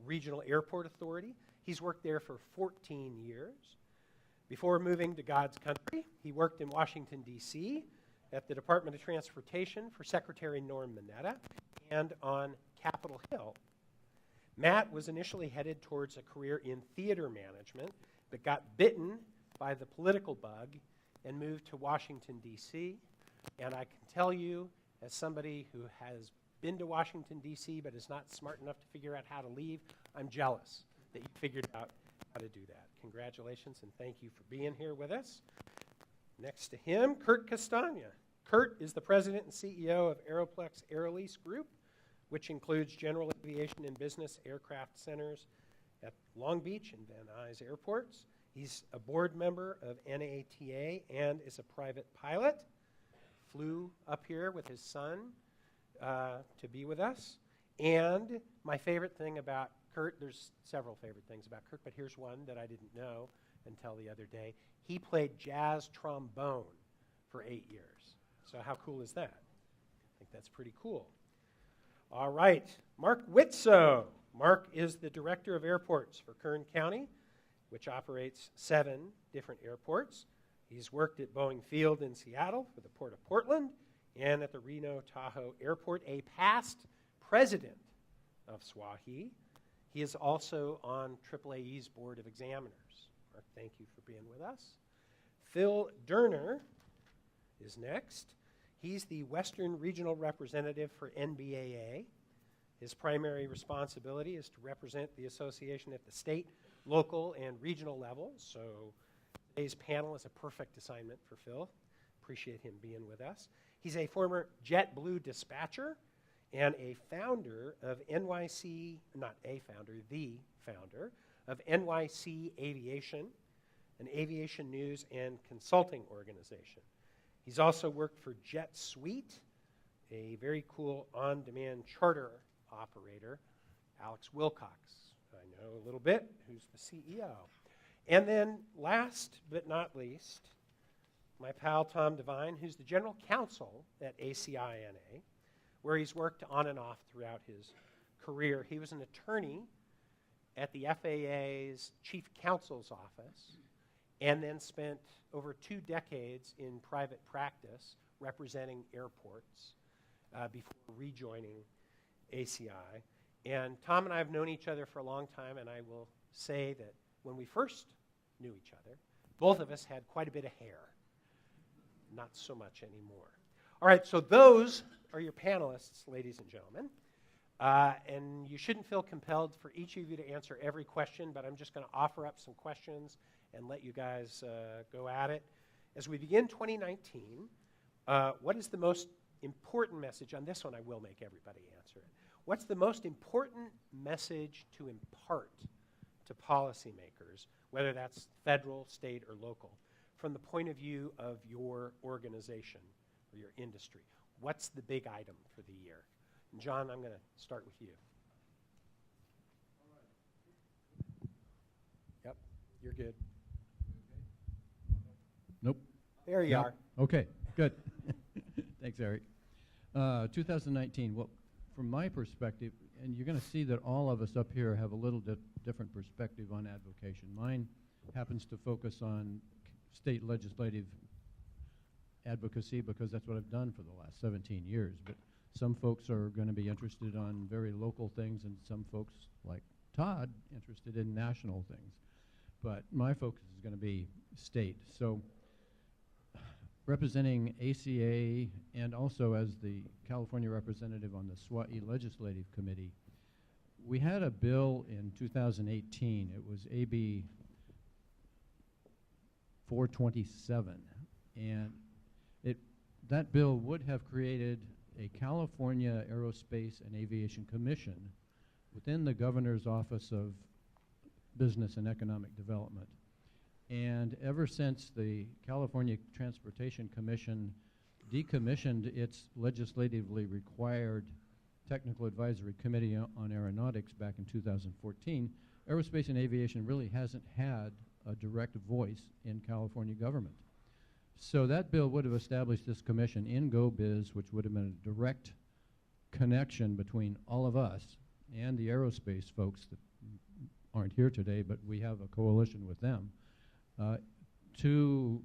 Regional Airport Authority. He's worked there for 14 years. Before moving to God's country, he worked in Washington, D.C. at the Department of Transportation for Secretary Norm Mineta and on Capitol Hill. Matt was initially headed towards a career in theater management, but got bitten by the political bug and moved to Washington, D.C. And I can tell you, as somebody who has been to Washington, D.C., but is not smart enough to figure out how to leave, I'm jealous that you figured out how to do that. Congratulations, and thank you for being here with us. Next to him, Curt Castagna. Curt is the president and CEO of Aeroplex Aerolease Group, which includes general aviation and business aircraft centers at Long Beach and Van Nuys airports. He's a board member of NATA and is a private pilot. Flew up here with his son to be with us. And my favorite thing about Curt, there's several favorite things about Curt, but here's one that I didn't know until the other day. He played jazz trombone for 8 years. So how cool is that? I think that's pretty cool. All right, Mark Witsoe. Mark is the Director of Airports for Kern County, which operates 7 different airports. He's worked at Boeing Field in Seattle for the Port of Portland and at the Reno Tahoe Airport, a past president of SWAAAE. He is also on AAAE's Board of Examiners. Mark, thank you for being with us. Phil Derner is next. He's the Western Regional Representative for NBAA. His primary responsibility is to represent the association at the state, local, and regional levels. So today's panel is a perfect assignment for Phil. Appreciate him being with us. He's a former JetBlue dispatcher and a founder of the founder of NYC Aviation, an aviation news and consulting organization. He's also worked for Jet Suite, a very cool on-demand charter operator, Alex Wilcox, I know a little bit, who's the CEO. And then last but not least, my pal Tom Devine, who's the general counsel at ACI-NA, where he's worked on and off throughout his career. He was an attorney at the FAA's chief counsel's office and then spent over 2 decades in private practice representing airports before rejoining ACI. And Tom and I have known each other for a long time, and I will say that when we first knew each other, both of us had quite a bit of hair. Not so much anymore. All right, so those are your panelists, ladies and gentlemen. And you shouldn't feel compelled for each of you to answer every question, but I'm just going to offer up some questions and let you guys go at it. As we begin 2019, what is the most important message? On this one, I will make everybody answer it. What's the most important message to impart to policymakers, whether that's federal, state, or local, from the point of view of your organization or your industry? What's the big item for the year? And John, I'm going to start with you. Yep, you're good. Nope. There you No. are. Okay, good. Thanks, Eric. 2019, well, from my perspective, and you're going to see that all of us up here have a little different perspective on advocation. Mine happens to focus on state legislative advocacy because that's what I've done for the last 17 years. But some folks are going to be interested on very local things, and some folks, like Todd, interested in national things. But my focus is going to be state. So representing ACA and also as the California representative on the SWAAAE Legislative Committee, we had a bill in 2018. It was AB 427, and that bill would have created a California Aerospace and Aviation Commission within the Governor's Office of Business and Economic Development. And ever since the California Transportation Commission decommissioned its legislatively required Technical Advisory Committee on Aeronautics back in 2014, aerospace and aviation really hasn't had a direct voice in California government. So that bill would have established this commission in GoBiz, which would have been a direct connection between all of us and the aerospace folks that aren't here today, but we have a coalition with them, to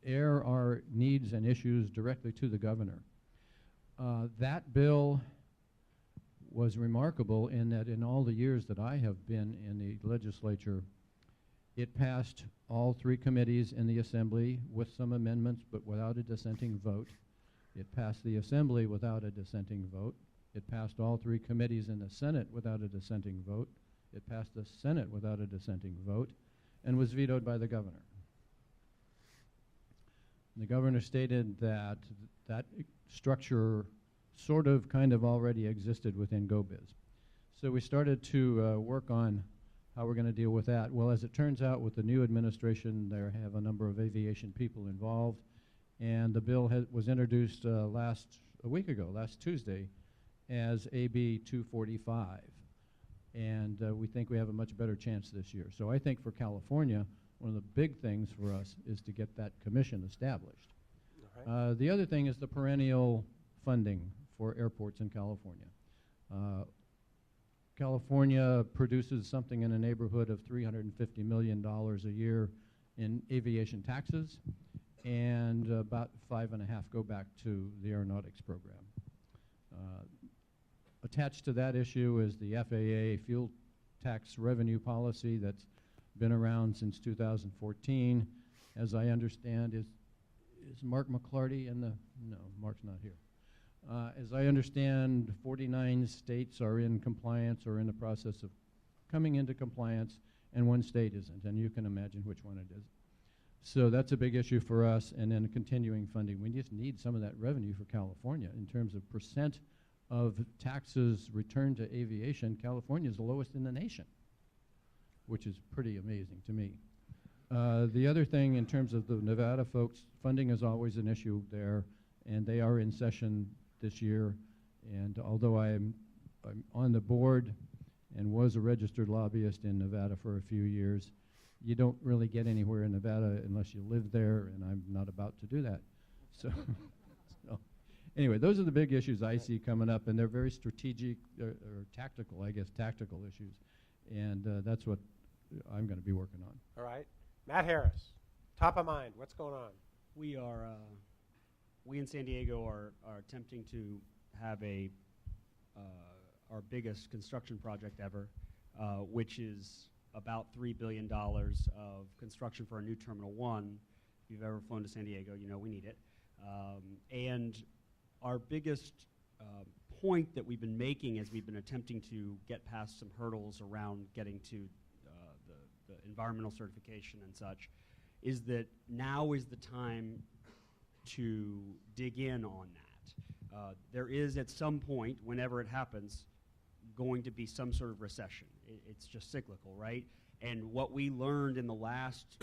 air our needs and issues directly to the governor. That bill was remarkable in that in all the years that I have been in the legislature, it passed all three committees in the Assembly with some amendments, but without a dissenting vote. It passed the Assembly without a dissenting vote. It passed all three committees in the Senate without a dissenting vote. It passed the Senate without a dissenting vote and was vetoed by the governor. The governor stated that that structure sort of kind of already existed within GoBiz. So we started to work on how we're going to deal with that. Well, as it turns out, with the new administration, there have a number of aviation people involved, and the bill was introduced a week ago, last Tuesday, as AB 245. And we think we have a much better chance this year. So I think for California, one of the big things for us is to get that commission established. All right. The other thing is the perennial funding for airports in California. California produces something in the neighborhood of $350 million a year in aviation taxes, and about 5.5 go back to the aeronautics program. Attached to that issue is the FAA fuel tax revenue policy that's been around since 2014. As I understand, is Mark McClarty in the, no, Mark's not here. As I understand, 49 states are in compliance or in the process of coming into compliance, and one state isn't, and you can imagine which one it is. So that's a big issue for us, and then continuing funding. We just need some of that revenue for California. In terms of percent of taxes returned to aviation, California is the lowest in the nation, which is pretty amazing to me. The other thing, in terms of the Nevada folks, funding is always an issue there, and they are in session this year. And although I'm on the board and was a registered lobbyist in Nevada for a few years, you don't really get anywhere in Nevada unless you live there, and I'm not about to do that. So, anyway, those are the big issues I see coming up, and they're very strategic or tactical, I guess, tactical issues. And that's what I'm going to be working on. All right. Matt Harris, top of mind, what's going on? We are, we in San Diego are attempting to have our biggest construction project ever, which is about $3 billion of construction for a new Terminal 1. If you've ever flown to San Diego, you know we need it. And our biggest point that we've been making as we've been attempting to get past some hurdles around getting to the environmental certification and such is that now is the time to dig in on that. There is at some point, whenever it happens, going to be some sort of recession. It's just cyclical, right? And what we learned in the last,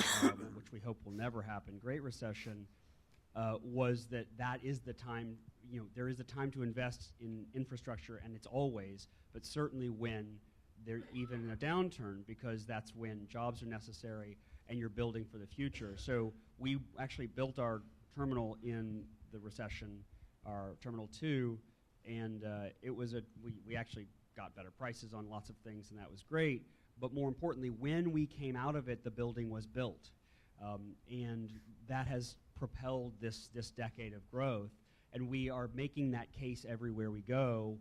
which we hope will never happen, Great Recession, was that is the time, you know, there is a time to invest in infrastructure, and it's always, but certainly when they're even in a downturn, because that's when jobs are necessary and you're building for the future. So we actually built our terminal in the recession, our Terminal 2, and it was we actually got better prices on lots of things, and that was great. But more importantly, when we came out of it, the building was built. And that has propelled this decade of growth. And we are making that case everywhere we go,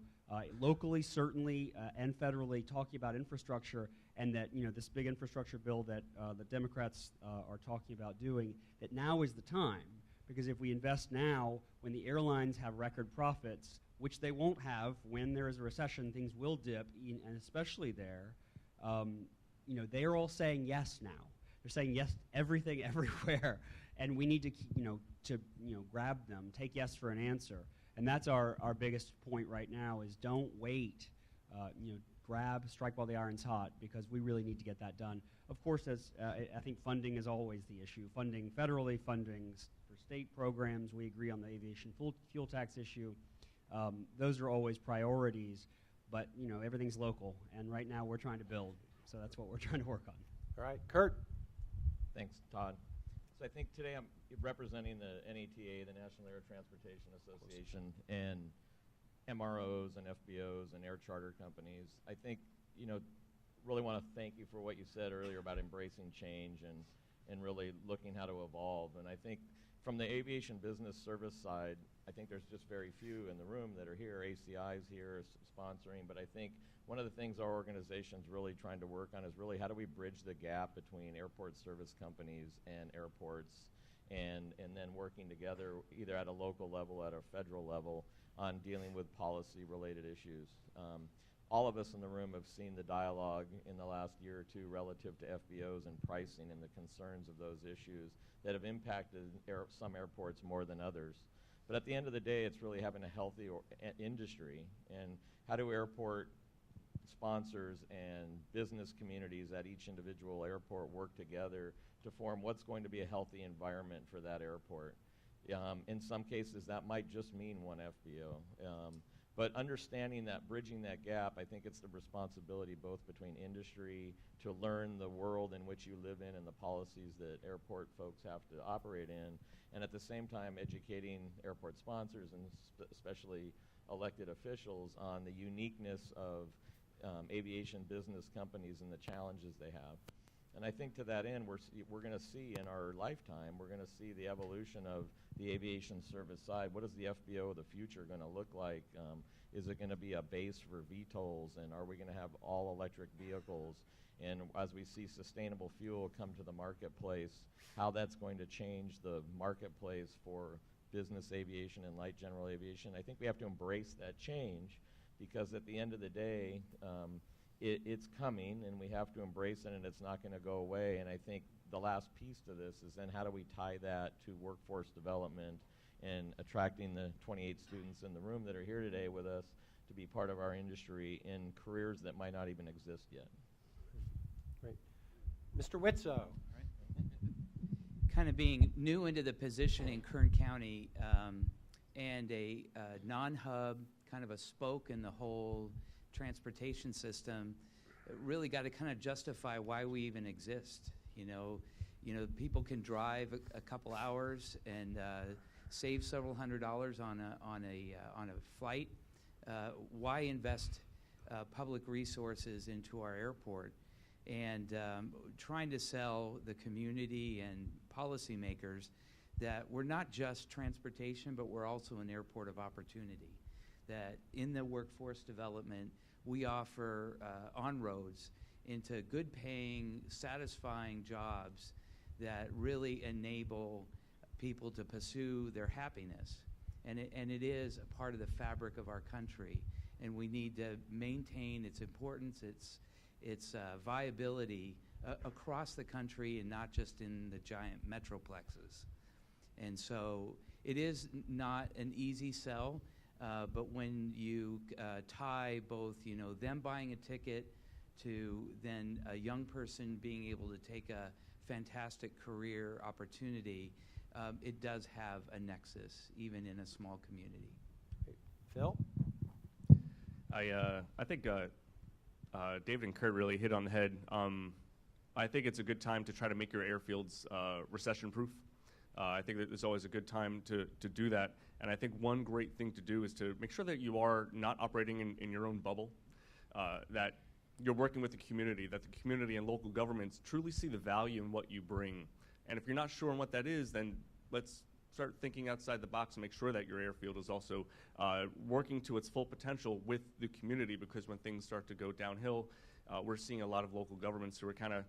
locally certainly, and federally, talking about infrastructure, and that, you know, this big infrastructure bill that the Democrats are talking about doing, that now is the time. Because if we invest now, when the airlines have record profits, which they won't have when there is a recession, things will dip, and especially there, you know, they are all saying yes now. They're saying yes to everything, everywhere, and we need to grab them, take yes for an answer, and that's our biggest point right now is don't wait, strike while the iron's hot, because we really need to get that done. Of course, as I think funding is always the issue. Funding federally, funding for state programs. We agree on the aviation fuel tax issue. Those are always priorities, but you know, everything's local, and right now we're trying to build, so that's what we're trying to work on. All right, Curt. Thanks, Todd. So I think today I'm representing the NATA, the National Air Transportation Association, and MROs and FBOs and air charter companies. I think, you know, really want to thank you for what you said earlier about embracing change and really looking how to evolve. And I think from the aviation business service side, I think there's just very few in the room that are here. ACI is here sponsoring, but I think one of the things our organization's really trying to work on is really how do we bridge the gap between airport service companies and airports, and then working together either at a local level, at a federal level, on dealing with policy-related issues. All of us in the room have seen the dialogue in the last year or two relative to FBOs and pricing and the concerns of those issues that have impacted some airports more than others. But at the end of the day, it's really having a healthy industry, and how do airport sponsors and business communities at each individual airport work together to form what's going to be a healthy environment for that airport. In some cases, that might just mean one FBO. But understanding that, bridging that gap, I think it's the responsibility both between industry to learn the world in which you live in and the policies that airport folks have to operate in, and at the same time educating airport sponsors and especially elected officials on the uniqueness of aviation business companies and the challenges they have. And I think to that end, we're going to see in our lifetime, we're going to see the evolution of the aviation service side. What is the FBO of the future going to look like? Is it going to be a base for VTOLs, and are we going to have all electric vehicles? And as we see sustainable fuel come to the marketplace, how that's going to change the marketplace for business aviation and light general aviation. I think we have to embrace that change, because at the end of the day, it's coming, and we have to embrace it, and it's not going to go away. And I think the last piece to this is then how do we tie that to workforce development and attracting the 28 students in the room that are here today with us to be part of our industry in careers that might not even exist yet. Great. Mr. Witsoe. Kind of being new into the position in Kern County, and a non-hub, kind of a spoke in the whole transportation system, really got to kind of justify why we even exist. You know, people can drive a couple hours and save several $100s on a flight. Why invest public resources into our airport? And trying to sell the community and policymakers that we're not just transportation, but we're also an airport of opportunity. That in the workforce development, we offer on-roads into good-paying, satisfying jobs that really enable people to pursue their happiness. And it is a part of the fabric of our country, and we need to maintain its importance, its viability across the country, and not just in the giant metroplexes. And so it is not an easy sell, but when you tie both, them buying a ticket to then a young person being able to take a fantastic career opportunity, it does have a nexus, even in a small community. Great. Phil? I think David and Curt really hit on the head. I think it's a good time to try to make your airfields recession-proof. I think that it's always a good time to do that. And I think one great thing to do is to make sure that you are not operating in your own bubble, that you're working with the community, that the community and local governments truly see the value in what you bring. And if you're not sure on what that is, then let's start thinking outside the box and make sure that your airfield is also working to its full potential with the community, because when things start to go downhill, we're seeing a lot of local governments who are kind of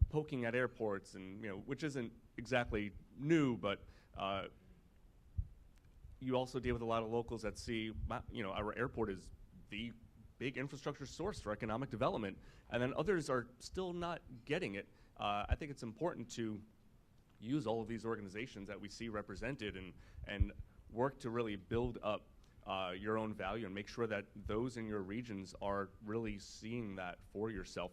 poking at airports, and which isn't exactly new, but you also deal with a lot of locals that see, our airport is the big infrastructure source for economic development, and then others are still not getting it. I think it's important to use all of these organizations that we see represented and work to really build up your own value and make sure that those in your regions are really seeing that for yourself,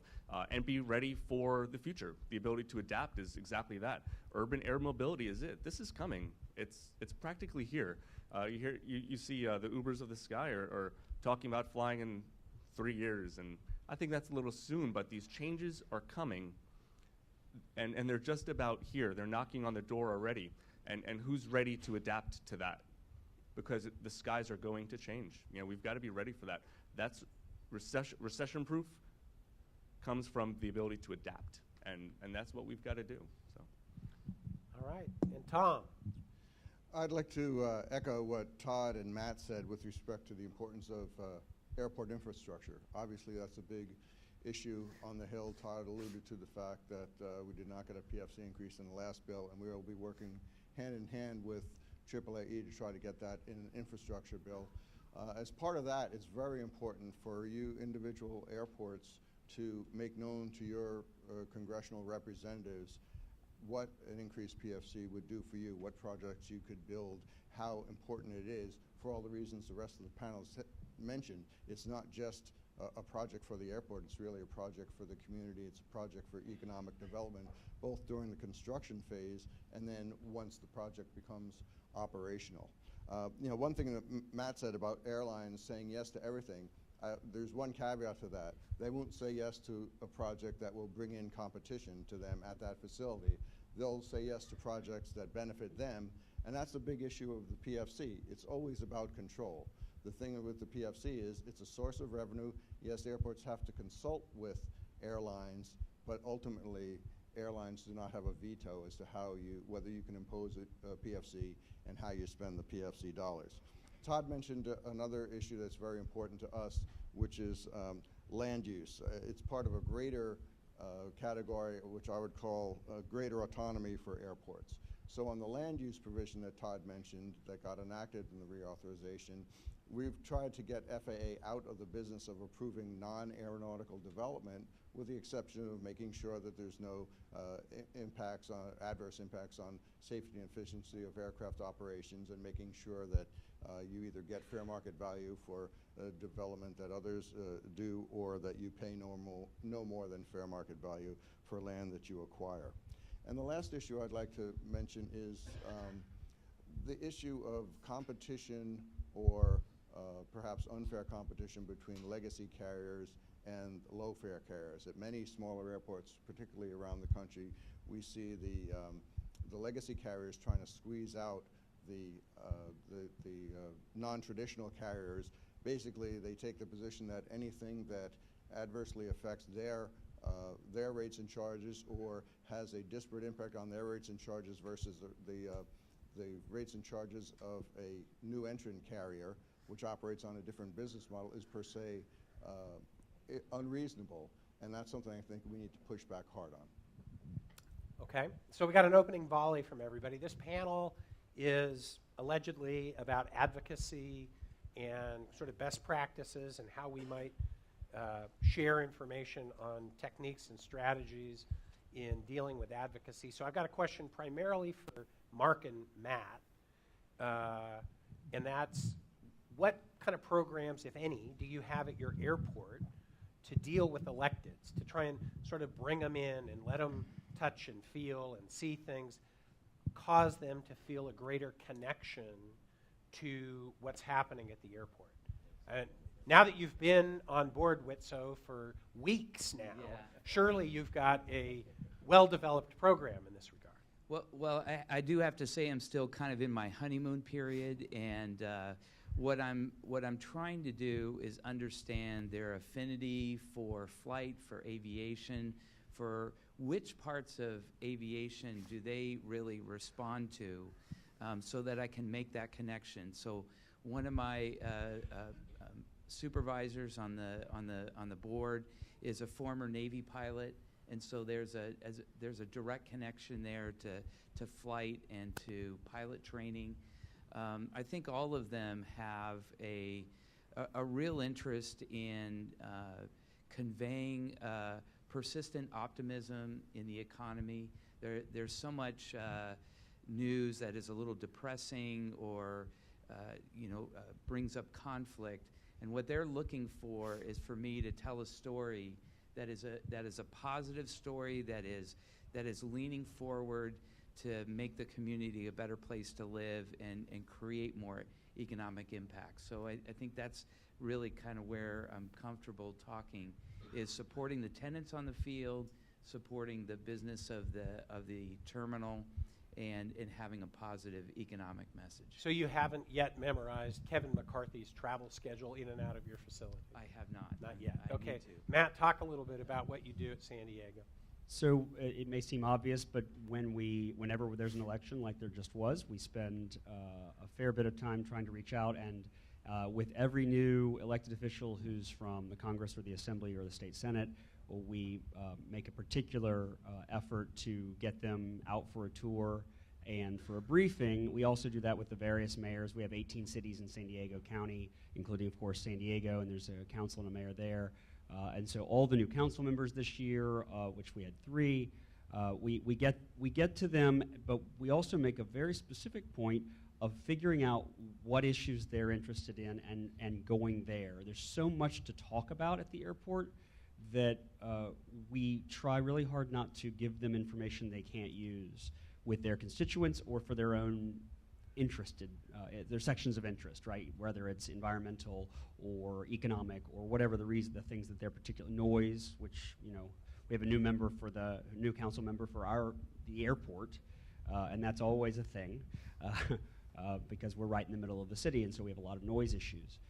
and be ready for the future. The ability to adapt is exactly that. Urban air mobility is it. This is coming. It's practically here. You see the Ubers of the sky are talking about flying in 3 years, and I think that's a little soon, but these changes are coming. and they're just about here. They're knocking on the door already. And who's ready to adapt to that? Because the skies are going to change. You know, we've got to be ready for that. That's recession-proof comes from the ability to adapt, and that's what we've got to do. So. All right, and Tom. I'd like to echo what Todd and Matt said with respect to the importance of airport infrastructure. Obviously, that's a big issue on the Hill. Todd alluded to the fact that we did not get a PFC increase in the last bill, and we will be working hand in hand with AAAE to try to get that in an infrastructure bill. As part of that, it's very important for you individual airports to make known to your congressional representatives what an increased PFC would do for you, what projects you could build, how important it is for all the reasons the rest of the panelists mentioned. It's not just a project for the airport, it's really a project for the community, it's a project for economic development, both during the construction phase and then once the project becomes operational. You know, one thing that Matt said about airlines saying yes to everything, there's one caveat to that. They won't say yes to a project that will bring in competition to them at that facility. They'll say yes to projects that benefit them, and that's the big issue of the PFC. It's always about control. The thing with the PFC is it's a source of revenue. Yes, airports have to consult with airlines, but ultimately airlines do not have a veto as to whether you can impose a PFC and how you spend the PFC dollars. Todd mentioned another issue that's very important to us, which is land use. It's part of a greater category, which I would call greater autonomy for airports. So on the land use provision that Todd mentioned that got enacted in the reauthorization, we've tried to get FAA out of the business of approving non-aeronautical development, with the exception of making sure that there's no adverse impacts on safety and efficiency of aircraft operations, and making sure that you either get fair market value for development that others do, or that you pay no more than fair market value for land that you acquire. And the last issue I'd like to mention is the issue of competition or perhaps unfair competition between legacy carriers and low-fare carriers. At many smaller airports, particularly around the country, we see the legacy carriers trying to squeeze out the non-traditional carriers. Basically, they take the position that anything that adversely affects their rates and charges, or has a disparate impact on their rates and charges versus the rates and charges of a new entrant carrier, which operates on a different business model, is per se unreasonable, and that's something I think we need to push back hard on. Okay, so we got an opening volley from everybody. This panel is allegedly about advocacy and sort of best practices and how we might share information on techniques and strategies in dealing with advocacy. So I've got a question primarily for Mark and Matt, and that's, what kind of programs, if any, do you have at your airport to deal with electeds, to try and sort of bring them in and let them touch and feel and see things, cause them to feel a greater connection to what's happening at the airport? And now that you've been on board Witsoe for weeks now, surely you've got a well-developed program in this regard. Well, I do have to say I'm still kind of in my honeymoon period, and what I'm trying to do is understand their affinity for flight, for aviation, for which parts of aviation do they really respond to, so that I can make that connection. So one of my supervisors on the board is a former Navy pilot, and so there's a direct connection there to flight and to pilot training. I think all of them have a real interest in conveying persistent optimism in the economy. There's so much news that is a little depressing or brings up conflict, and what they're looking for is for me to tell a story that is a positive story, that is leaning forward to make the community a better place to live and create more economic impact. So I think that's really kind of where I'm comfortable talking, is supporting the tenants on the field, supporting the business of the terminal, and having a positive economic message. So you haven't yet memorized Kevin McCarthy's travel schedule in and out of your facility? I have not. Not yet. I Okay. need to. Matt, talk a little bit about what you do at San Diego. So it may seem obvious, but whenever there's an election like there just was, we spend a fair bit of time trying to reach out, and with every new elected official who's from the Congress or the Assembly or the State Senate, we make a particular effort to get them out for a tour and for a briefing. We also do that with the various mayors. We have 18 cities in San Diego County, including, of course, San Diego, and there's a council and a mayor there. And so all the new council members this year, which we had 3, we get to them, but we also make a very specific point of figuring out what issues they're interested in and going there. There's so much to talk about at the airport that we try really hard not to give them information they can't use with their constituents or for their own their sections of interest, right? Whether it's environmental or economic or whatever the things that they're particular, noise, which, we have a new council member for the airport, and that's always a thing because we're right in the middle of the city, and so we have a lot of noise issues.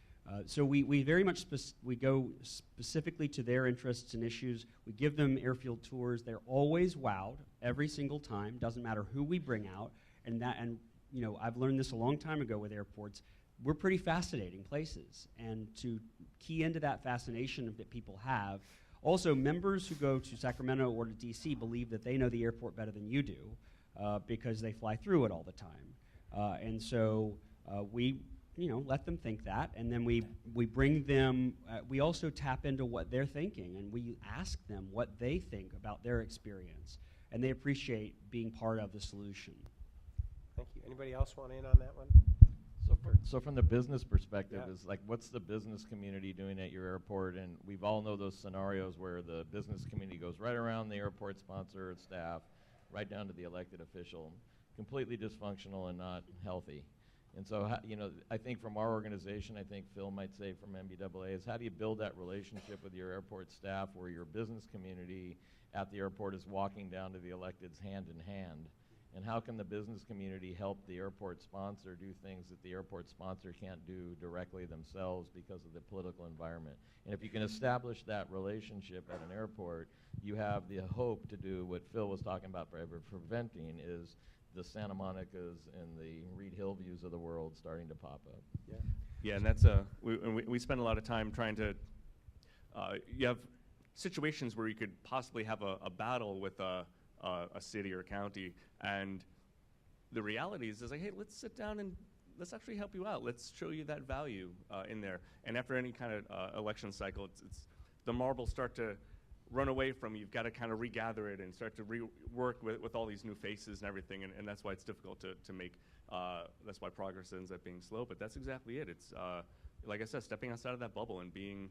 So we very much we go specifically to their interests and issues. We give them airfield tours. They're always wowed every single time. Doesn't matter who we bring out, and I've learned this a long time ago with airports. We're pretty fascinating places, and to key into that fascination that people have. Also, members who go to Sacramento or to DC believe that they know the airport better than you do because they fly through it all the time, and so we let them think that, and then we bring them, we also tap into what they're thinking, and we ask them what they think about their experience, and they appreciate being part of the solution. Thank you. Anybody else want in on that one? So from the business perspective, Yeah. is like, what's the business community doing at your airport? And we've all know those scenarios where the business community goes right around the airport sponsor, staff, right down to the elected official, completely dysfunctional and not healthy. And so, I think from our organization, I think Phil might say from NBAA, is how do you build that relationship with your airport staff where your business community at the airport is walking down to the electeds hand in hand? And how can the business community help the airport sponsor do things that the airport sponsor can't do directly themselves because of the political environment? And if you can establish that relationship at an airport, you have the hope to do what Phil was talking about preventing, is the Santa Monicas and the Reed Hill views of the world starting to pop up. Yeah. Yeah, and that's we spend a lot of time trying to. You have situations where you could possibly have a battle with a city or county, and the reality is like, hey, let's sit down and let's actually help you out. Let's show you that value in there. And after any kind of election cycle, it's the marbles start to run away from you. You've got to kind of regather it and start to rework with all these new faces and everything, and that's why it's difficult to make, that's why progress ends up being slow, but that's exactly it. It's, like I said, stepping outside of that bubble and being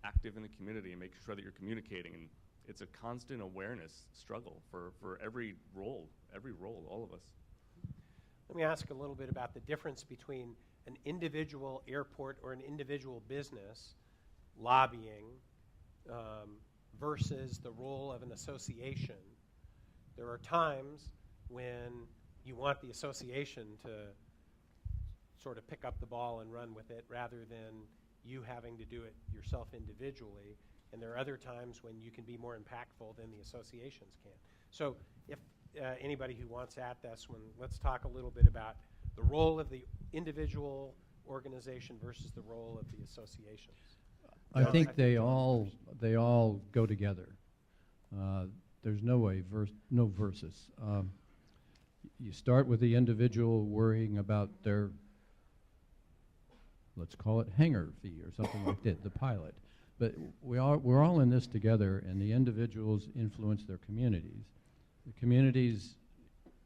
active in the community and making sure that you're communicating, and it's a constant awareness struggle for every role, all of us. Let me ask a little bit about the difference between an individual airport or an individual business lobbying versus the role of an association. There are times when you want the association to sort of pick up the ball and run with it rather than you having to do it yourself individually. And there are other times when you can be more impactful than the associations can. So if anybody who wants at this one, let's talk a little bit about the role of the individual organization versus the role of the associations. I think they all go together. There's no versus. You start with the individual worrying about their, let's call it hangar fee or something like that, the pilot. But we're all in this together, and the individuals influence their communities. The communities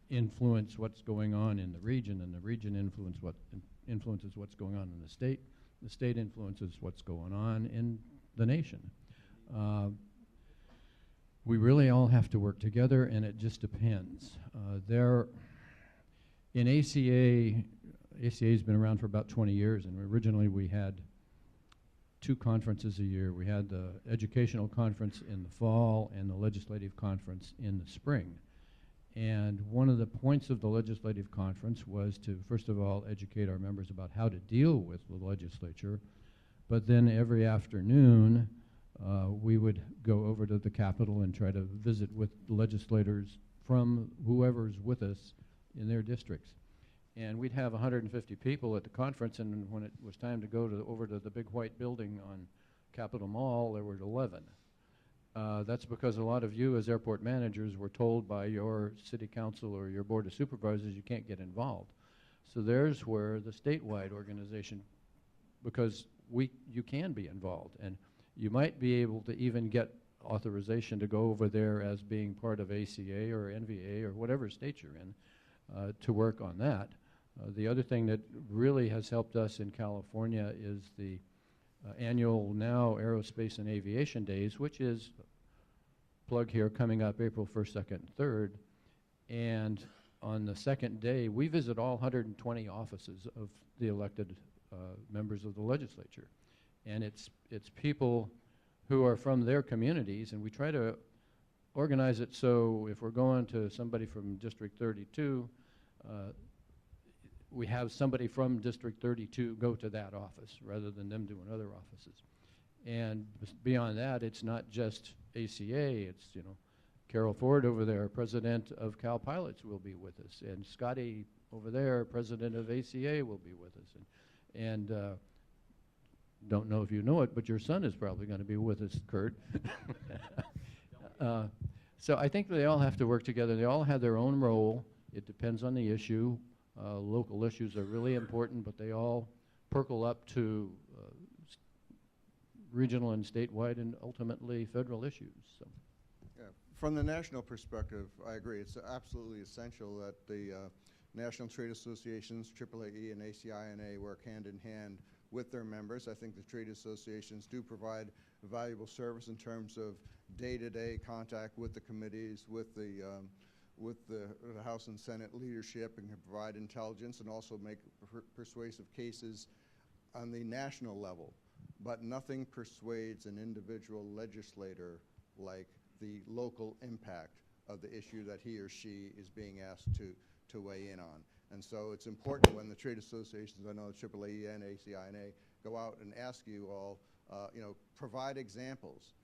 influence what's going on in the region, and the region influences what's going on in the state. The state influences what's going on in the nation. We really all have to work together, and it just depends. In ACA has been around for about 20 years, and originally we had 2 conferences a year. We had the educational conference in the fall and the legislative conference in the spring. And one of the points of the legislative conference was to, first of all, educate our members about how to deal with the legislature. But then every afternoon, we would go over to the Capitol and try to visit with legislators from whoever's with us in their districts. And we'd have 150 people at the conference, and when it was time to go over to the big white building on Capitol Mall, there were 11. That's because a lot of you as airport managers were told by your city council or your board of supervisors you can't get involved. So there's where the statewide organization, because you can be involved, and you might be able to even get authorization to go over there as being part of ACA or NBAA or whatever state you're in to work on that. The other thing that really has helped us in California is the annual now Aerospace and Aviation Days, which is, plug here, coming up April 1st, 2nd, and 3rd. And on the second day, we visit all 120 offices of the elected members of the legislature. And it's people who are from their communities, and we try to organize it so if we're going to somebody from District 32, we have somebody from District 32 go to that office rather than them doing other offices. And beyond that, it's not just ACA, it's, you know, Carol Ford over there, president of Cal Pilots, will be with us, and Scotty over there, president of ACA, will be with us. And don't know if you know it, but your son is probably going to be with us, Curt. So I think they all have to work together. They all have their own role. It depends on the issue. Local issues are really important, but they all percolate up to regional and statewide and ultimately federal issues. So. Yeah. From the national perspective, I agree. It's absolutely essential that the national trade associations, AAAE and ACI-NA, work hand in hand with their members. I think the trade associations do provide valuable service in terms of day-to-day contact with the committees, with the House and Senate leadership, and can provide intelligence and also make persuasive cases on the national level. But nothing persuades an individual legislator like the local impact of the issue that he or she is being asked to weigh in on. And so it's important when the trade associations, I know the AAAE and ACI-NA, go out and ask you all, provide examples.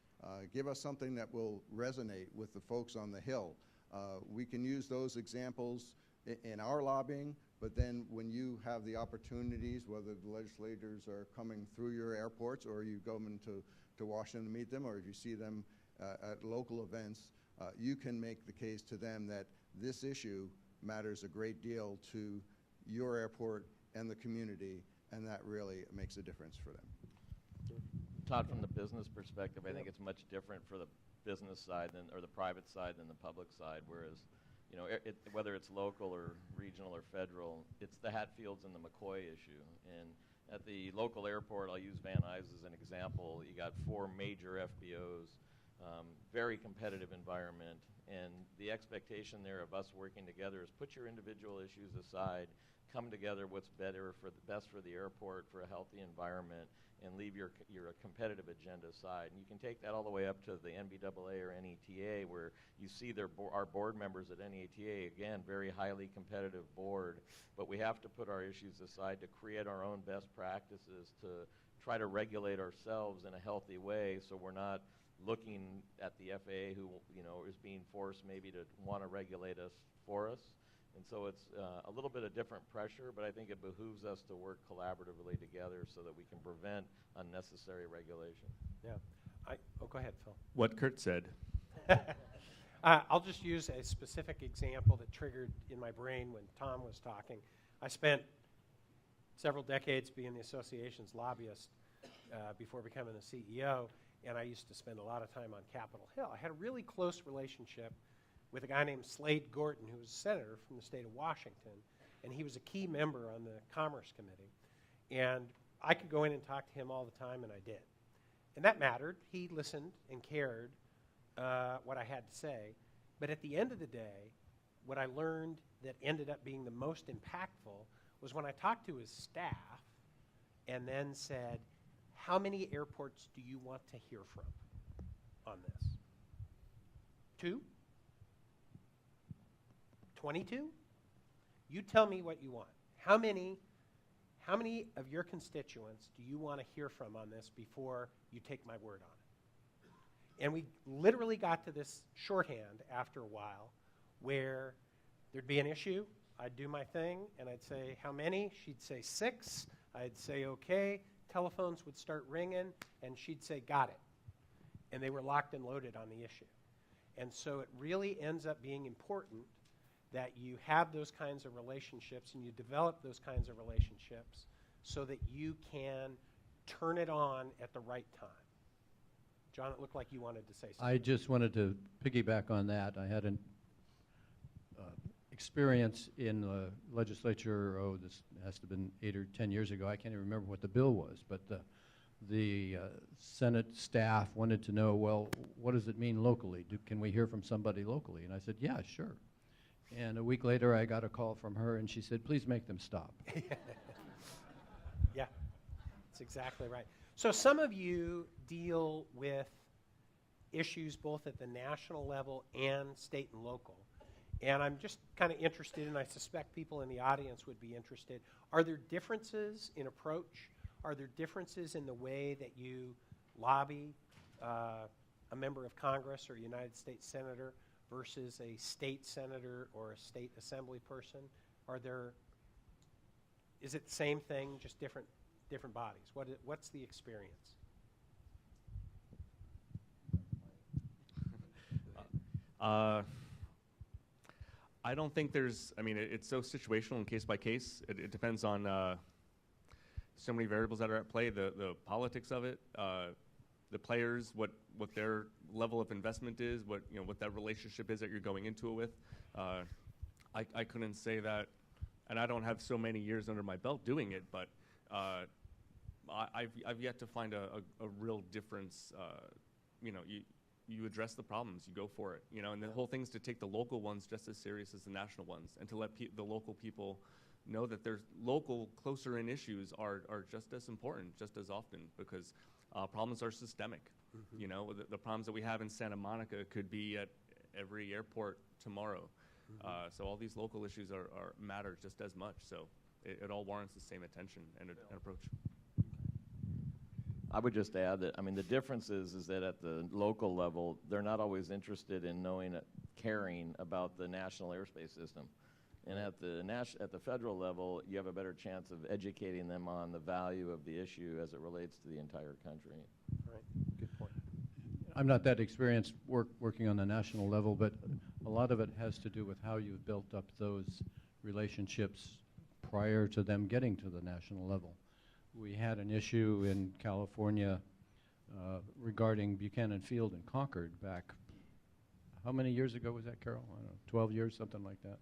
Give us something that will resonate with the folks on the Hill. We can use those examples in our lobbying, but then when you have the opportunities, whether the legislators are coming through your airports or you go into Washington to meet them, or if you see them at local events, you can make the case to them that this issue matters a great deal to your airport and the community, and that really makes a difference for them. Todd, from the business perspective, I think it's much different for the business side or the private side than the public side, whereas, whether it's local or regional or federal, it's the Hatfields and the McCoy issue. And at the local airport, I'll use Van Nuys as an example, you got 4 major FBOs, very competitive environment, and the expectation there of us working together is put your individual issues aside, come together what's best for the airport, for a healthy environment, and leave your competitive agenda aside. And you can take that all the way up to the NBAA or NATA, where you see our board members at NATA, again, very highly competitive board, but we have to put our issues aside to create our own best practices to try to regulate ourselves in a healthy way, so we're not looking at the FAA, who is being forced maybe to want to regulate us for us. And so it's a little bit of different pressure, but I think it behooves us to work collaboratively together so that we can prevent unnecessary regulation. Yeah. Go ahead, Phil. What Curt said. I'll just use a specific example that triggered in my brain when Tom was talking. I spent several decades being the association's lobbyist before becoming the CEO, and I used to spend a lot of time on Capitol Hill. I had a really close relationship with a guy named Slade Gorton, who was a senator from the state of Washington, and he was a key member on the Commerce Committee. And I could go in and talk to him all the time, and I did. And that mattered. He listened and cared what I had to say. But at the end of the day, what I learned that ended up being the most impactful was when I talked to his staff and then said, how many airports do you want to hear from on this? 2? 22? You tell me what you want. How many of your constituents do you want to hear from on this before you take my word on it? And we literally got to this shorthand after a while where there'd be an issue, I'd do my thing, and I'd say, how many? She'd say 6. I'd say, okay. Telephones would start ringing, and she'd say, got it. And they were locked and loaded on the issue. And so it really ends up being important that you have those kinds of relationships and you develop those kinds of relationships so that you can turn it on at the right time. John, it looked like you wanted to say something. I just wanted to piggyback on that. I had an experience in the legislature, this has to have been 8 or 10 years ago. I can't even remember what the bill was, but the Senate staff wanted to know, well, what does it mean locally? Can we hear from somebody locally? And I said, yeah, sure. And a week later, I got a call from her, and she said, please make them stop. Yeah, that's exactly right. So some of you deal with issues both at the national level and state and local. And I'm just kind of interested, and I suspect people in the audience would be interested. Are there differences in approach? Are there differences in the way that you lobby a member of Congress or a United States senator versus a state senator or a state assembly person? Is it the same thing, just different bodies? What's the experience? I don't think there's, it's so situational and case by case. It depends on so many variables that are at play, the politics of it, the players, what their level of investment is, what that relationship is that you're going into it with. I couldn't say that, and I don't have so many years under my belt doing it, but I've yet to find a real difference. You address the problems, you go for it, and the whole thing is to take the local ones just as serious as the national ones, and to let the local people know that there's local, closer-in issues are just as important, just as often, because problems are systemic. Mm-hmm. The problems that we have in Santa Monica could be at every airport tomorrow. Mm-hmm. So all these local issues matter just as much. So it all warrants the same attention and approach. I would just add that, the difference is that at the local level, they're not always interested in caring about the national airspace system. And at the federal level, you have a better chance of educating them on the value of the issue as it relates to the entire country. Right. Good point. I'm not that experienced working on the national level, but a lot of it has to do with how you've built up those relationships prior to them getting to the national level. We had an issue in California regarding Buchanan Field in Concord back, how many years ago was that, Carol? I don't know, 12 years, something like that.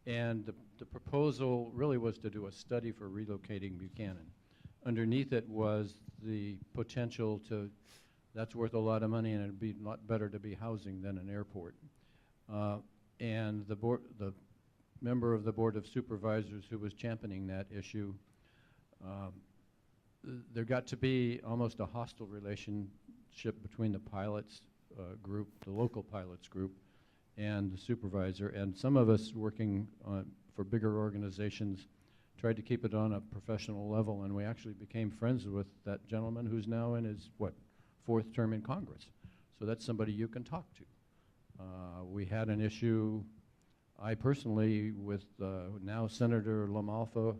And the proposal really was to do a study for relocating Buchanan. Underneath it was the potential that's worth a lot of money, and it'd be a lot better to be housing than an airport. And the member of the Board of Supervisors who was championing that issue, there got to be almost a hostile relationship between the pilots group, the local pilots group, and the supervisor. And some of us working for bigger organizations tried to keep it on a professional level, and we actually became friends with that gentleman who's now in his, 4th term in Congress. So that's somebody you can talk to. We had an issue, I personally, with now Senator LaMalfa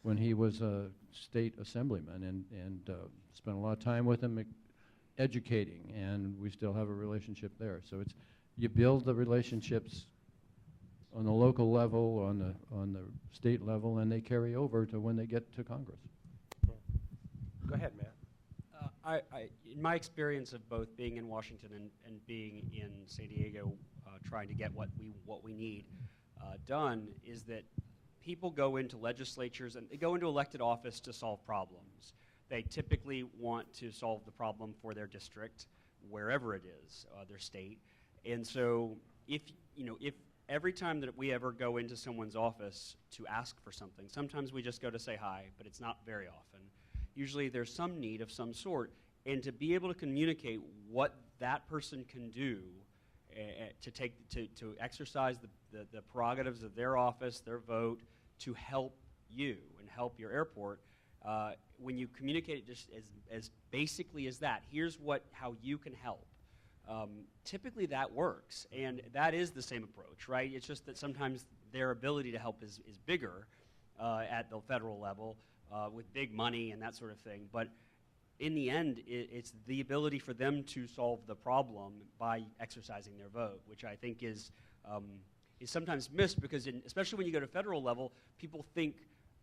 when he was a state assemblyman, and spent a lot of time with him educating, and we still have a relationship there. So you build the relationships on the local level, on the state level, and they carry over to when they get to Congress. Yeah. Go ahead, Matt. In my experience of both being in Washington and being in San Diego, trying to get what we need done, is that people go into legislatures and they go into elected office to solve problems. They typically want to solve the problem for their district, wherever it is, their state. And so if every time that we ever go into someone's office to ask for something, sometimes we just go to say hi, but it's not very often. usually there's some need of some sort. And to be able to communicate what that person can do to exercise the prerogatives of their office, their vote, to help you and help your airport, when you communicate it just as basically as that, here's how you can help. Typically that works, and that is the same approach, right? It's just that sometimes their ability to help is bigger at the federal level with big money and that sort of thing. But in the end, it's the ability for them to solve the problem by exercising their vote, which I think is sometimes missed because, especially when you go to federal level, people think,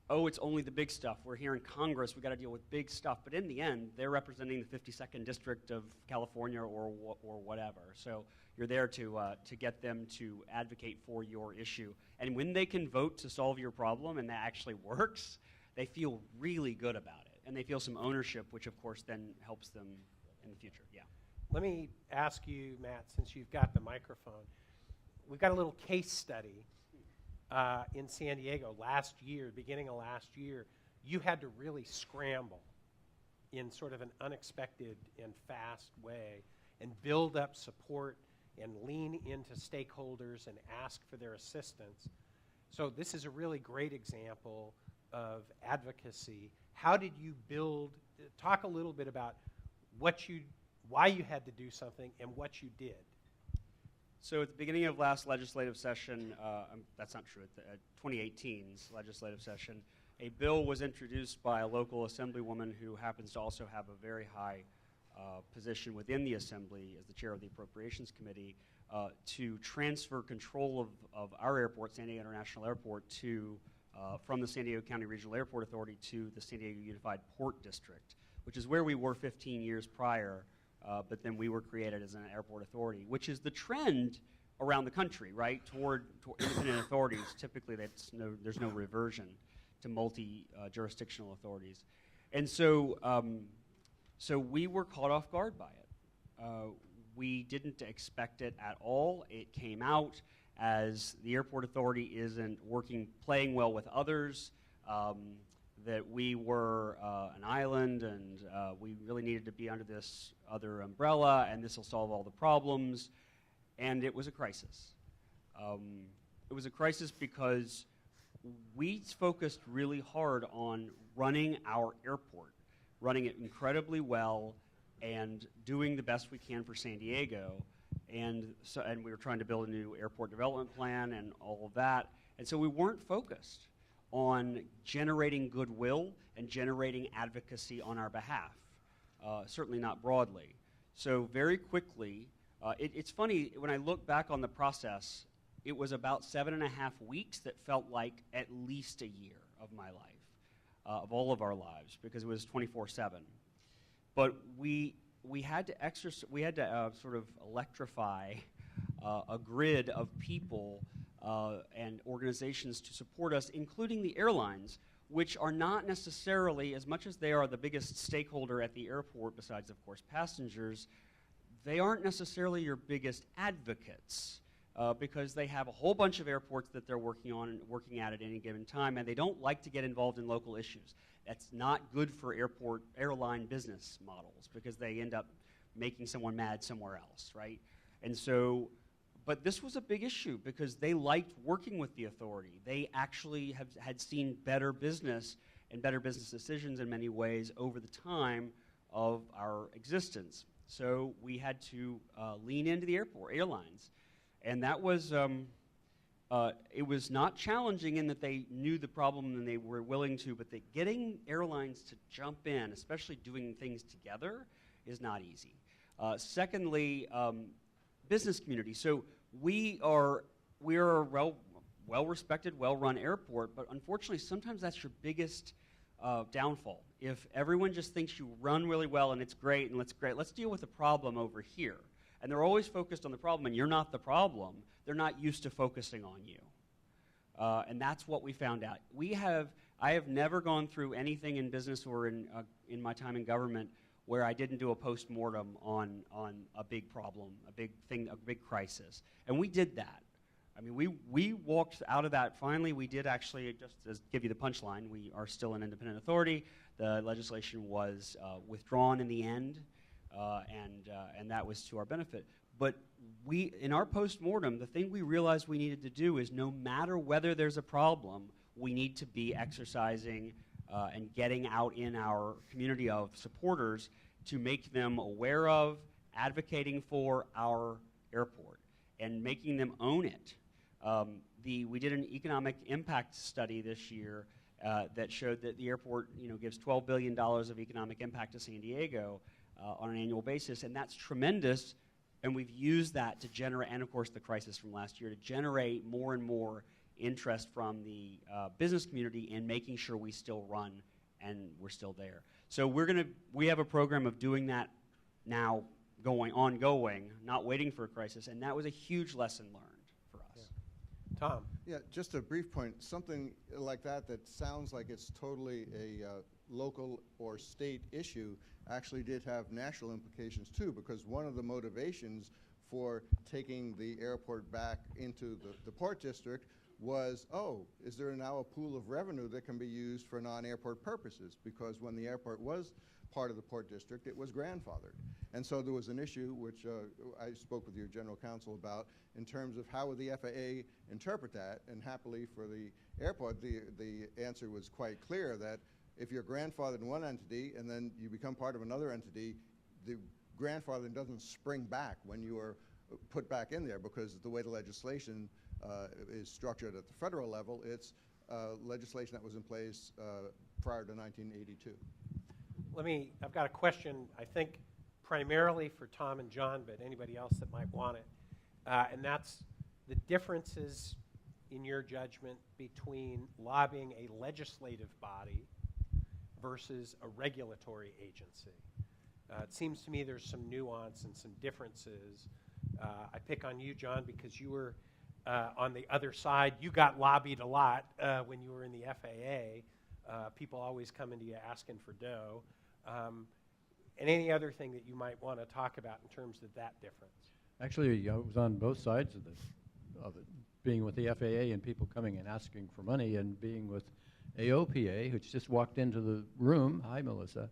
oh, it's only the big stuff. We're here in Congress. We've got to deal with big stuff. But in the end, they're representing the 52nd District of California or whatever. So you're there to get them to advocate for your issue. And when they can vote to solve your problem and that actually works, they feel really good about it. And they feel some ownership, which, of course, then helps them in the future. Yeah. Let me ask you, Matt, since you've got the microphone. We've got a little case study in San Diego last year, beginning of last year. You had to really scramble in sort of an unexpected and fast way and build up support and lean into stakeholders and ask for their assistance. So this is a really great example of advocacy. How did you build, talk a little bit about why you had to do something and what you did. So at the beginning of last legislative session, that's not true, at 2018's legislative session, a bill was introduced by a local assemblywoman who happens to also have a very high position within the assembly as the chair of the Appropriations Committee to transfer control of our airport, San Diego International Airport, from the San Diego County Regional Airport Authority to the San Diego Unified Port District, which is where we were 15 years prior. But then we were created as an airport authority, which is the trend around the country, right? Toward independent authorities. Typically, there's no reversion to multi-jurisdictional authorities, and so we were caught off guard by it. We didn't expect it at all. It came out as the airport authority isn't playing well with others. That we were an island and we really needed to be under this other umbrella and this will solve all the problems. And it was a crisis. It was a crisis because we focused really hard on running our airport, running it incredibly well and doing the best we can for San Diego. And we were trying to build a new airport development plan and all of that. And so we weren't focused on generating goodwill and generating advocacy on our behalf, certainly not broadly. So very quickly, it's funny, when I look back on the process, it was about 7.5 weeks that felt like at least a year of my life, of all of our lives, because it was 24/7. But we had to sort of electrify a grid of people and organizations to support us, including the airlines, which are not necessarily, as much as they are the biggest stakeholder at the airport, besides, of course, passengers, they aren't necessarily your biggest advocates because they have a whole bunch of airports that they're working at any given time, and they don't like to get involved in local issues. That's not good for airline business models because they end up making someone mad somewhere else, right? And so, but this was a big issue because they liked working with the authority. They actually had seen better business and better business decisions in many ways over the time of our existence. So we had to lean into the airlines. And that was, it was not challenging in that they knew the problem and they were willing to, but getting airlines to jump in, especially doing things together, is not easy. Secondly, business community. So we are a well-respected, well-run airport, but unfortunately, sometimes that's your biggest downfall. If everyone just thinks you run really well and it's great and let's deal with the problem over here. And they're always focused on the problem, and you're not the problem. They're not used to focusing on you. And that's what we found out. I have never gone through anything in business or in my time in government where I didn't do a post-mortem on a big problem, a big thing, a big crisis. And we did that. I mean, we walked out of that. Finally, we did actually, just to give you the punchline, we are still an independent authority. the legislation was withdrawn in the end, and that was to our benefit. But we, in our post-mortem, the thing we realized we needed to do is no matter whether there's a problem, we need to be exercising and getting out in our community of supporters to make them aware of, advocating for our airport, and making them own it. We did an economic impact study this year that showed that the airport, gives $12 billion of economic impact to San Diego on an annual basis, and that's tremendous. And we've used that to generate, and of course the crisis from last year, to generate more and more interest from the business community in making sure we still run and we're still there. So we have a program of doing that now, ongoing, not waiting for a crisis, and that was a huge lesson learned for us. Yeah. Tom? Yeah, just a brief point. Something like that sounds like it's totally a local or state issue actually did have national implications too, because one of the motivations for taking the airport back into the Port District was, is there now a pool of revenue that can be used for non-airport purposes? Because when the airport was part of the Port District, it was grandfathered. And so there was an issue, which I spoke with your general counsel about, in terms of how would the FAA interpret that. And happily for the airport, the answer was quite clear that if you're grandfathered in one entity and then you become part of another entity, the grandfathering doesn't spring back when you are put back in there, because the way the legislation is structured at the federal level, it's legislation that was in place prior to 1982. I've got a question, I think, primarily for Tom and John, but anybody else that might want it. And that's the differences in your judgment between lobbying a legislative body versus a regulatory agency. It seems to me there's some nuance and some differences. I pick on you, John, because you were on the other side. You got lobbied a lot when you were in the FAA. People always coming to you asking for dough. And any other thing that you might want to talk about in terms of that difference? Actually, I was on both sides of it, being with the FAA and people coming and asking for money, and being with AOPA, which just walked into the room, hi Melissa,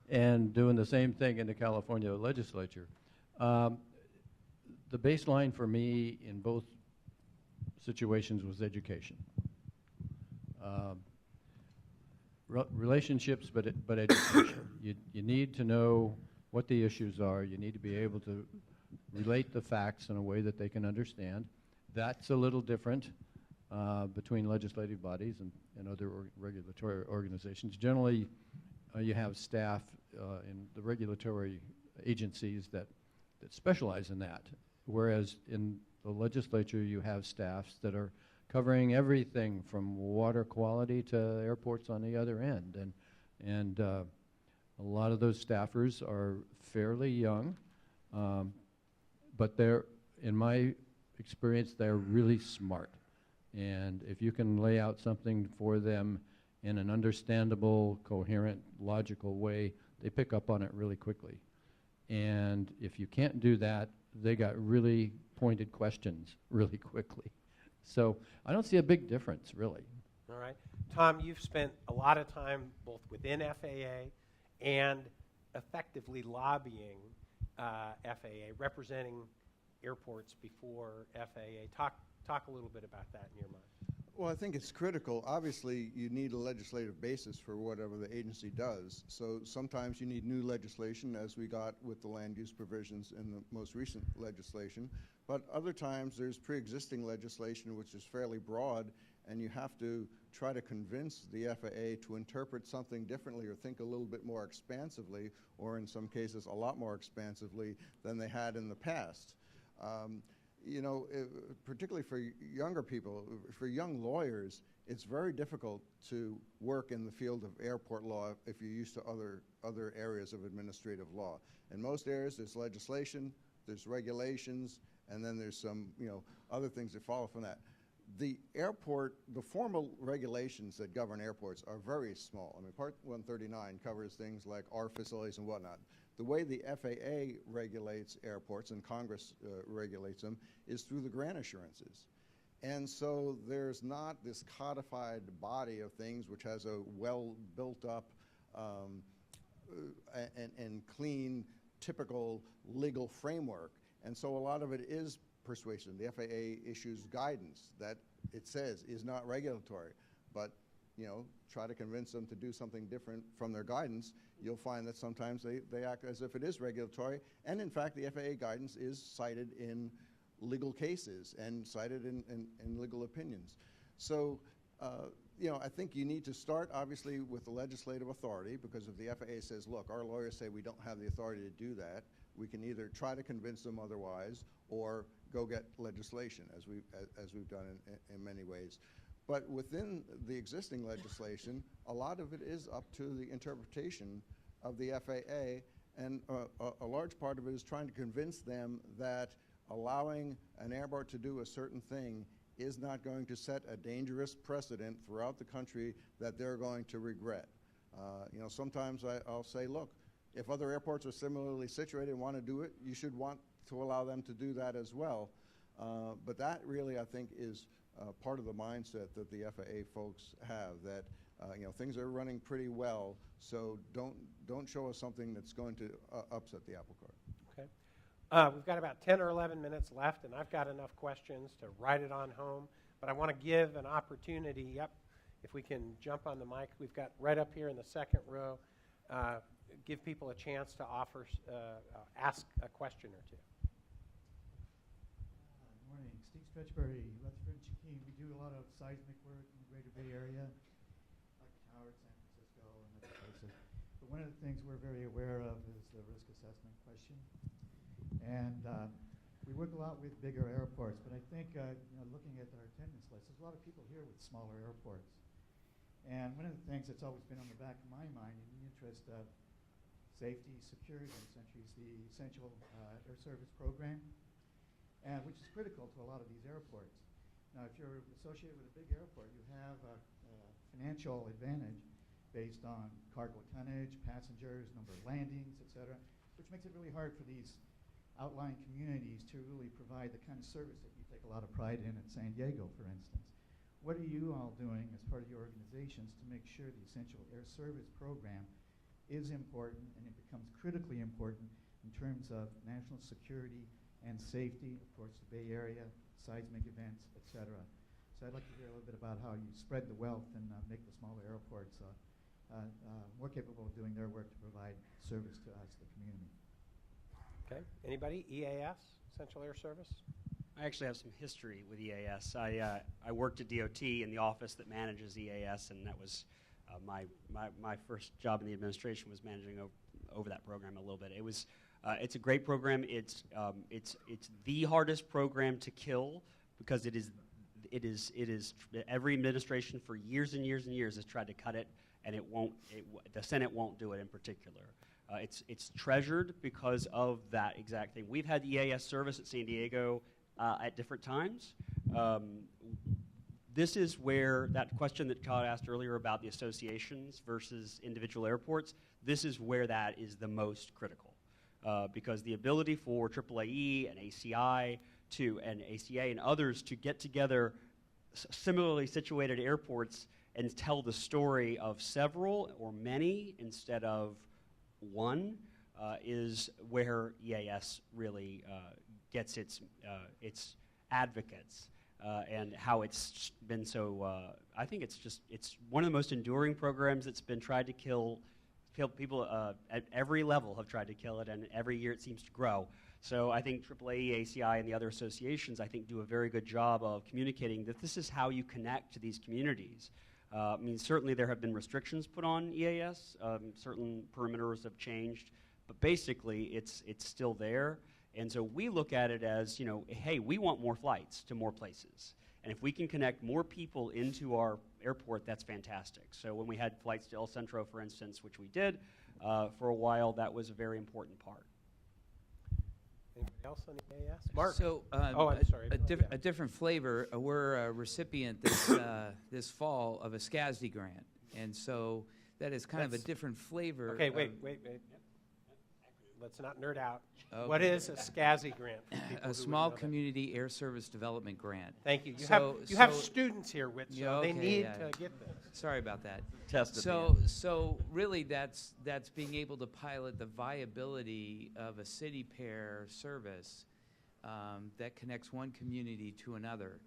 and doing the same thing in the California legislature. The baseline for me in both situations was education. Relationships, but education. You need to know what the issues are. You need to be able to relate the facts in a way that they can understand. That's a little different between legislative bodies and other regulatory organizations. Generally, you have staff in the regulatory agencies that specialize in that, whereas in the legislature you have staffs that are covering everything from water quality to airports on the other end. And a lot of those staffers are fairly young, but they're, in my experience, they're really smart. And if you can lay out something for them in an understandable, coherent, logical way, they pick up on it really quickly. And if you can't do that, they got really pointed questions really quickly. So I don't see a big difference, really. All right. Tom, you've spent a lot of time both within FAA and effectively lobbying FAA, representing airports before FAA. Talk a little bit about that in your mind. Well, I think it's critical. Obviously, you need a legislative basis for whatever the agency does. So sometimes you need new legislation, as we got with the land use provisions in the most recent legislation. But other times there's pre-existing legislation which is fairly broad, and you have to try to convince the FAA to interpret something differently or think a little bit more expansively, or in some cases a lot more expansively than they had in the past. You know, particularly for younger people, for young lawyers, it's very difficult to work in the field of airport law if you're used to other areas of administrative law. In most areas, there's legislation, there's regulations, and then there's some, other things that follow from that. The formal regulations that govern airports are very small. I mean, Part 139 covers things like our facilities and whatnot. The way the FAA regulates airports, and Congress regulates them, is through the grant assurances. And so there's not this codified body of things which has a well built up and clean, typical legal framework. And so a lot of it is persuasion. The FAA issues guidance that it says is not regulatory, but try to convince them to do something different from their guidance. You'll find that sometimes they act as if it is regulatory. And in fact, the FAA guidance is cited in legal cases and cited in legal opinions. So, I think you need to start, obviously, with the legislative authority, because if the FAA says, look, our lawyers say we don't have the authority to do that, we can either try to convince them otherwise or go get legislation, as we've done in many ways. But within the existing legislation, a lot of it is up to the interpretation of the FAA, and a large part of it is trying to convince them that allowing an airport to do a certain thing is not going to set a dangerous precedent throughout the country that they're going to regret. Sometimes I'll say, look, if other airports are similarly situated and want to do it, you should want to allow them to do that as well. But that really, I think, is part of the mindset that the FAA folks have, that things are running pretty well, so don't show us something that's going to upset the apple cart. Okay. We've got about 10 or 11 minutes left, and I've got enough questions to write it on home, but I want to give an opportunity, if we can jump on the mic. We've got right up here in the second row, give people a chance to ask a question or two. Morning, Steve Stretchberry, Rutherford and Chiquine. We do a lot of seismic work in the Greater Bay Area, like Howard, San Francisco, and other places. But one of the things we're very aware of is the risk assessment question. And we work a lot with bigger airports, but I think looking at our attendance list, there's a lot of people here with smaller airports. And one of the things that's always been on the back of my mind in the interest of safety, security, essentially, is the Essential Air Service Program, which is critical to a lot of these airports. Now, if you're associated with a big airport, you have a financial advantage based on cargo tonnage, passengers, number of landings, et cetera, which makes it really hard for these outlying communities to really provide the kind of service that you take a lot of pride in at San Diego, for instance. What are you all doing as part of your organizations to make sure the Essential Air Service Program is important and it becomes critically important in terms of national security and safety, of course, the Bay Area, seismic events, et cetera? So I'd like to hear a little bit about how you spread the wealth and make the smaller airports more capable of doing their work to provide service to us, the community. Okay. Anybody? EAS, Essential Air Service? I actually have some history with EAS. I worked at DOT in the office that manages EAS, and that was my first job in the administration was managing over that program a little bit. It was it's a great program. It's the hardest program to kill because it is every administration for years and years and years has tried to cut it, and the Senate won't do it in particular. It's treasured because of that exact thing. We've had EAS service at San Diego at different times. This is where that question that Todd asked earlier about the associations versus individual airports, this is where that is the most critical. Because the ability for AAAE and ACI and ACA and others to get together similarly situated airports and tell the story of several or many instead of one is where EAS really gets its advocates and how it's been so. I think it's one of the most enduring programs that's been tried to kill people at every level have tried to kill it, and every year it seems to grow. So I think AAAE, ACI, and the other associations, I think, do a very good job of communicating that this is how you connect to these communities. I mean, certainly there have been restrictions put on EAS. Certain perimeters have changed, but basically it's still there. And so we look at it as, hey, we want more flights to more places. And if we can connect more people into our airport, that's fantastic. So when we had flights to El Centro, for instance, which we did for a while, that was a very important part. Anybody else on the EAS? Mark. So, I'm sorry. A different flavor. We're a recipient this fall of a SWAAAE grant, and so that is kind of a different flavor. Okay, wait. let's not nerd out. Okay. What is a SCASI grant? for people who A wouldn't small know that? community air service development grant. Thank you. You So- have so- students here, Witsoe. Yeah, They okay, need yeah. to get this. Sorry about that. Test at the So, end. so really, that's being able to pilot the viability of a city pair service that connects one community to another,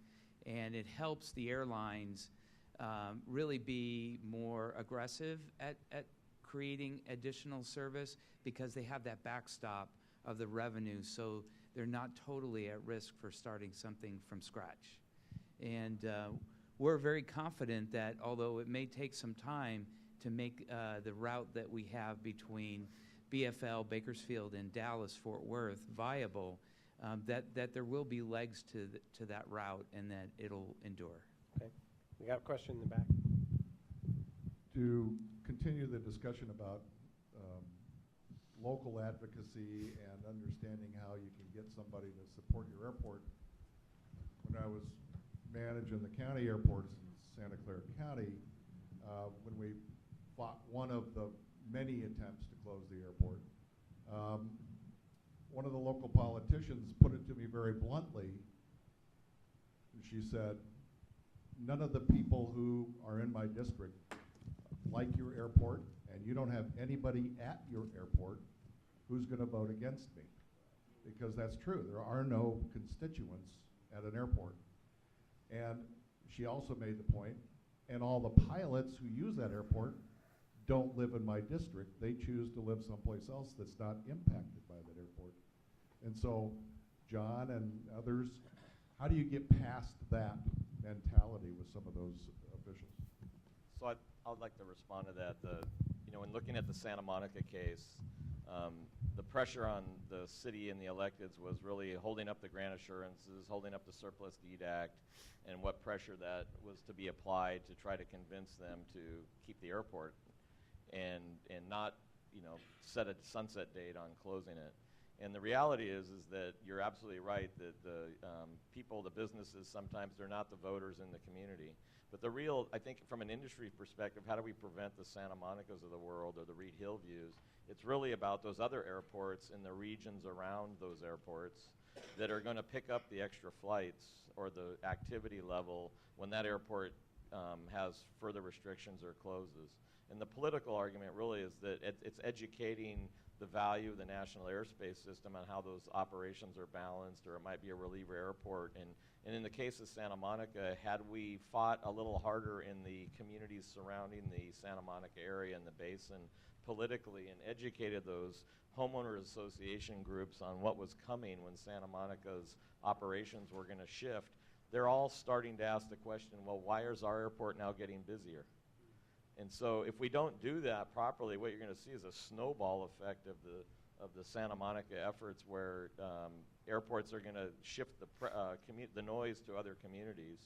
and it helps the airlines really be more aggressive at creating additional service because they have that backstop of the revenue, so they're not totally at risk for starting something from scratch. And we're very confident that although it may take some time to make the route that we have between BFL, Bakersfield, and Dallas, Fort Worth viable, that there will be legs to that route and that it'll endure. Okay. We got a question in the back. To continue the discussion about local advocacy and understanding how you can get somebody to support your airport, when I was managing the county airports in Santa Clara County, when we fought one of the many attempts to close the airport, one of the local politicians put it to me very bluntly. She said, none of the people who are in my district like your airport, and you don't have anybody at your airport who's going to vote against me. Because that's true. There are no constituents at an airport. And she also made the point, and all the pilots who use that airport don't live in my district. They choose to live someplace else that's not impacted by that airport. And so, John and others, how do you get past that mentality with some of those officials? So I'd like to respond to that. In looking at the Santa Monica case, the pressure on the city and the electeds was really holding up the grant assurances, holding up the surplus deed act, and what pressure that was to be applied to try to convince them to keep the airport and not set a sunset date on closing it. And the reality is that you're absolutely right that the people, the businesses, sometimes they're not the voters in the community. But the real, I think from an industry perspective, how do we prevent the Santa Monicas of the world or the Reed Hill views? It's really about those other airports in the regions around those airports that are going to pick up the extra flights or the activity level when that airport has further restrictions or closes. And the political argument really is that it's educating the value of the national airspace system on how those operations are balanced, or it might be a reliever airport. And in the case of Santa Monica, had we fought a little harder in the communities surrounding the Santa Monica area and the basin politically and educated those homeowner association groups on what was coming when Santa Monica's operations were going to shift, they're all starting to ask the question, well, why is our airport now getting busier? And so if we don't do that properly, what you're going to see is a snowball effect of the Santa Monica efforts where airports are going to shift the noise to other communities.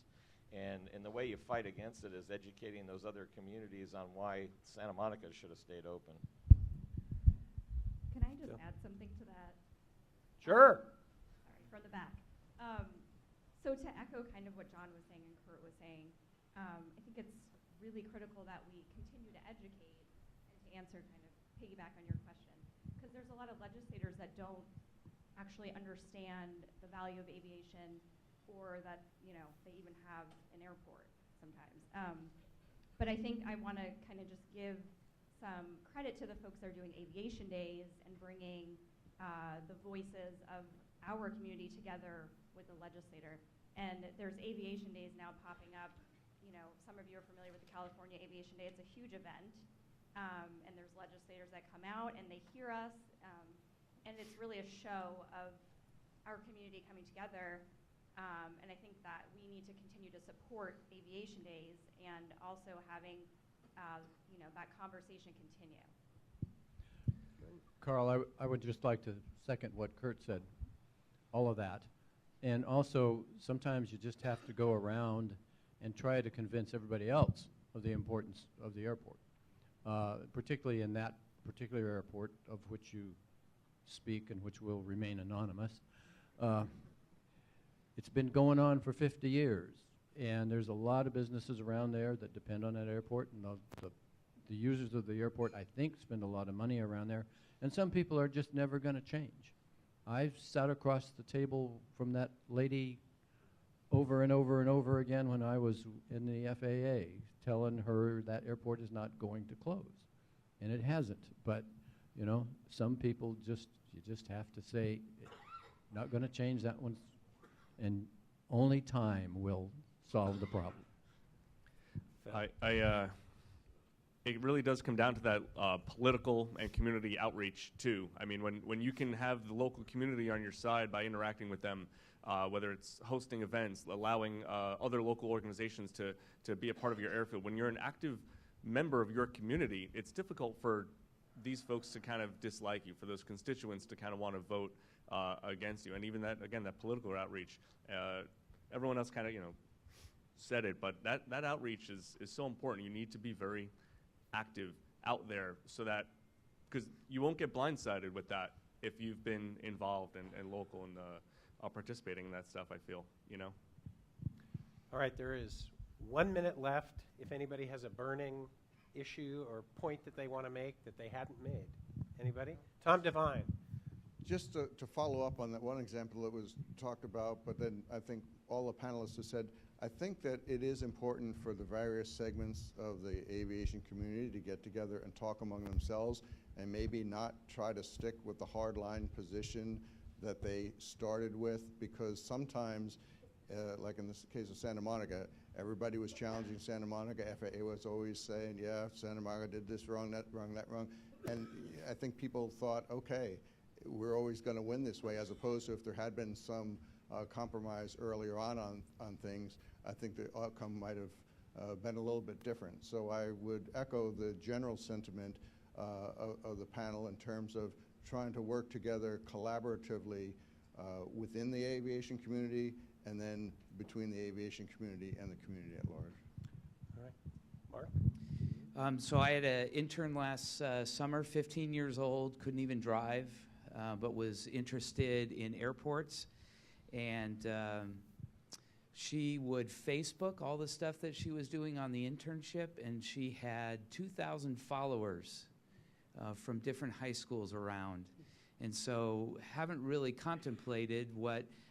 And the way you fight against it is educating those other communities on why Santa Monica should have stayed open. Can I just add something to that? Sure. Sorry, from the back. So to echo kind of what John was saying and Curt was saying, I think it's really critical that we continue to educate and to answer kind of piggyback on your question, because there's a lot of legislators that don't actually understand the value of aviation, or that they even have an airport sometimes. But I think I want to kind of just give some credit to the folks that are doing aviation days and bringing the voices of our community together with the legislator. And there's aviation days now popping up. Some of you are familiar with the California Aviation Day. It's a huge event, and there's legislators that come out and they hear us, and it's really a show of our community coming together. And I think that we need to continue to support aviation days and also having that conversation continue. Carl, I would just like to second what Curt said, all of that. And also, sometimes you just have to go around and try to convince everybody else of the importance of the airport, particularly in that particular airport of which you speak and which will remain anonymous. It's been going on for 50 years, and there's a lot of businesses around there that depend on that airport, and the the users of the airport, I think, spend a lot of money around there, and some people are just never going to change. I've sat across the table from that lady over and over and over again when I was in the FAA, telling her that airport is not going to close, and it hasn't. But you know, some people you just have to say, not going to change that one, and only time will solve the problem. It really does come down to that political and community outreach too. I mean, when you can have the local community on your side by interacting with them, whether it's hosting events, allowing other local organizations to be a part of your airfield. When you're an active member of your community, it's difficult for these folks to kind of dislike you, for those constituents to kind of want to vote against you. And even that, again, that political outreach, everyone else kind of, said it, but that outreach is so important. You need to be very active out there so that, because you won't get blindsided with that if you've been involved and local and participating in that stuff, I feel, All right, there is 1 minute left. If anybody has a burning issue or point that they want to make that they hadn't made. Anybody? Tom Devine. Just to follow up on that one example that was talked about, but then I think all the panelists have said, I think that it is important for the various segments of the aviation community to get together and talk among themselves and maybe not try to stick with the hardline position that they started with, because sometimes, like in this case of Santa Monica, everybody was challenging Santa Monica. FAA was always saying, yeah, Santa Monica did this wrong, that wrong, that wrong. And I think people thought, okay, we're always going to win this way, as opposed to if there had been some compromise earlier on things, I think the outcome might have been a little bit different. So I would echo the general sentiment of the panel in terms of trying to work together collaboratively within the aviation community and then between the aviation community and the community at large. All right. Mark? So I had an intern last summer, 15 years old, couldn't even drive, but was interested in airports. And she would Facebook all the stuff that she was doing on the internship, and she had 2,000 followers from different high schools around. And so haven't really contemplated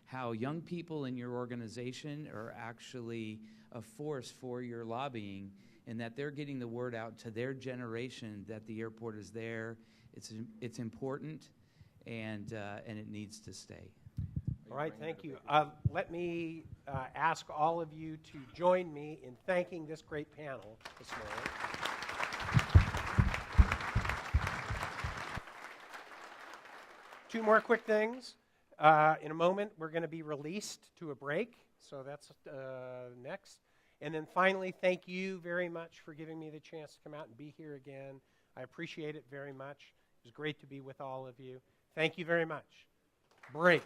how young people in your organization are actually a force for your lobbying, and that they're getting the word out to their generation that the airport is there, it's important, and it needs to stay. All right, thank you. Let me ask all of you to join me in thanking this great panel this morning. Two more quick things. In a moment, we're going to be released to a break, so that's next. And then finally, thank you very much for giving me the chance to come out and be here again. I appreciate it very much. It was great to be with all of you. Thank you very much. Break.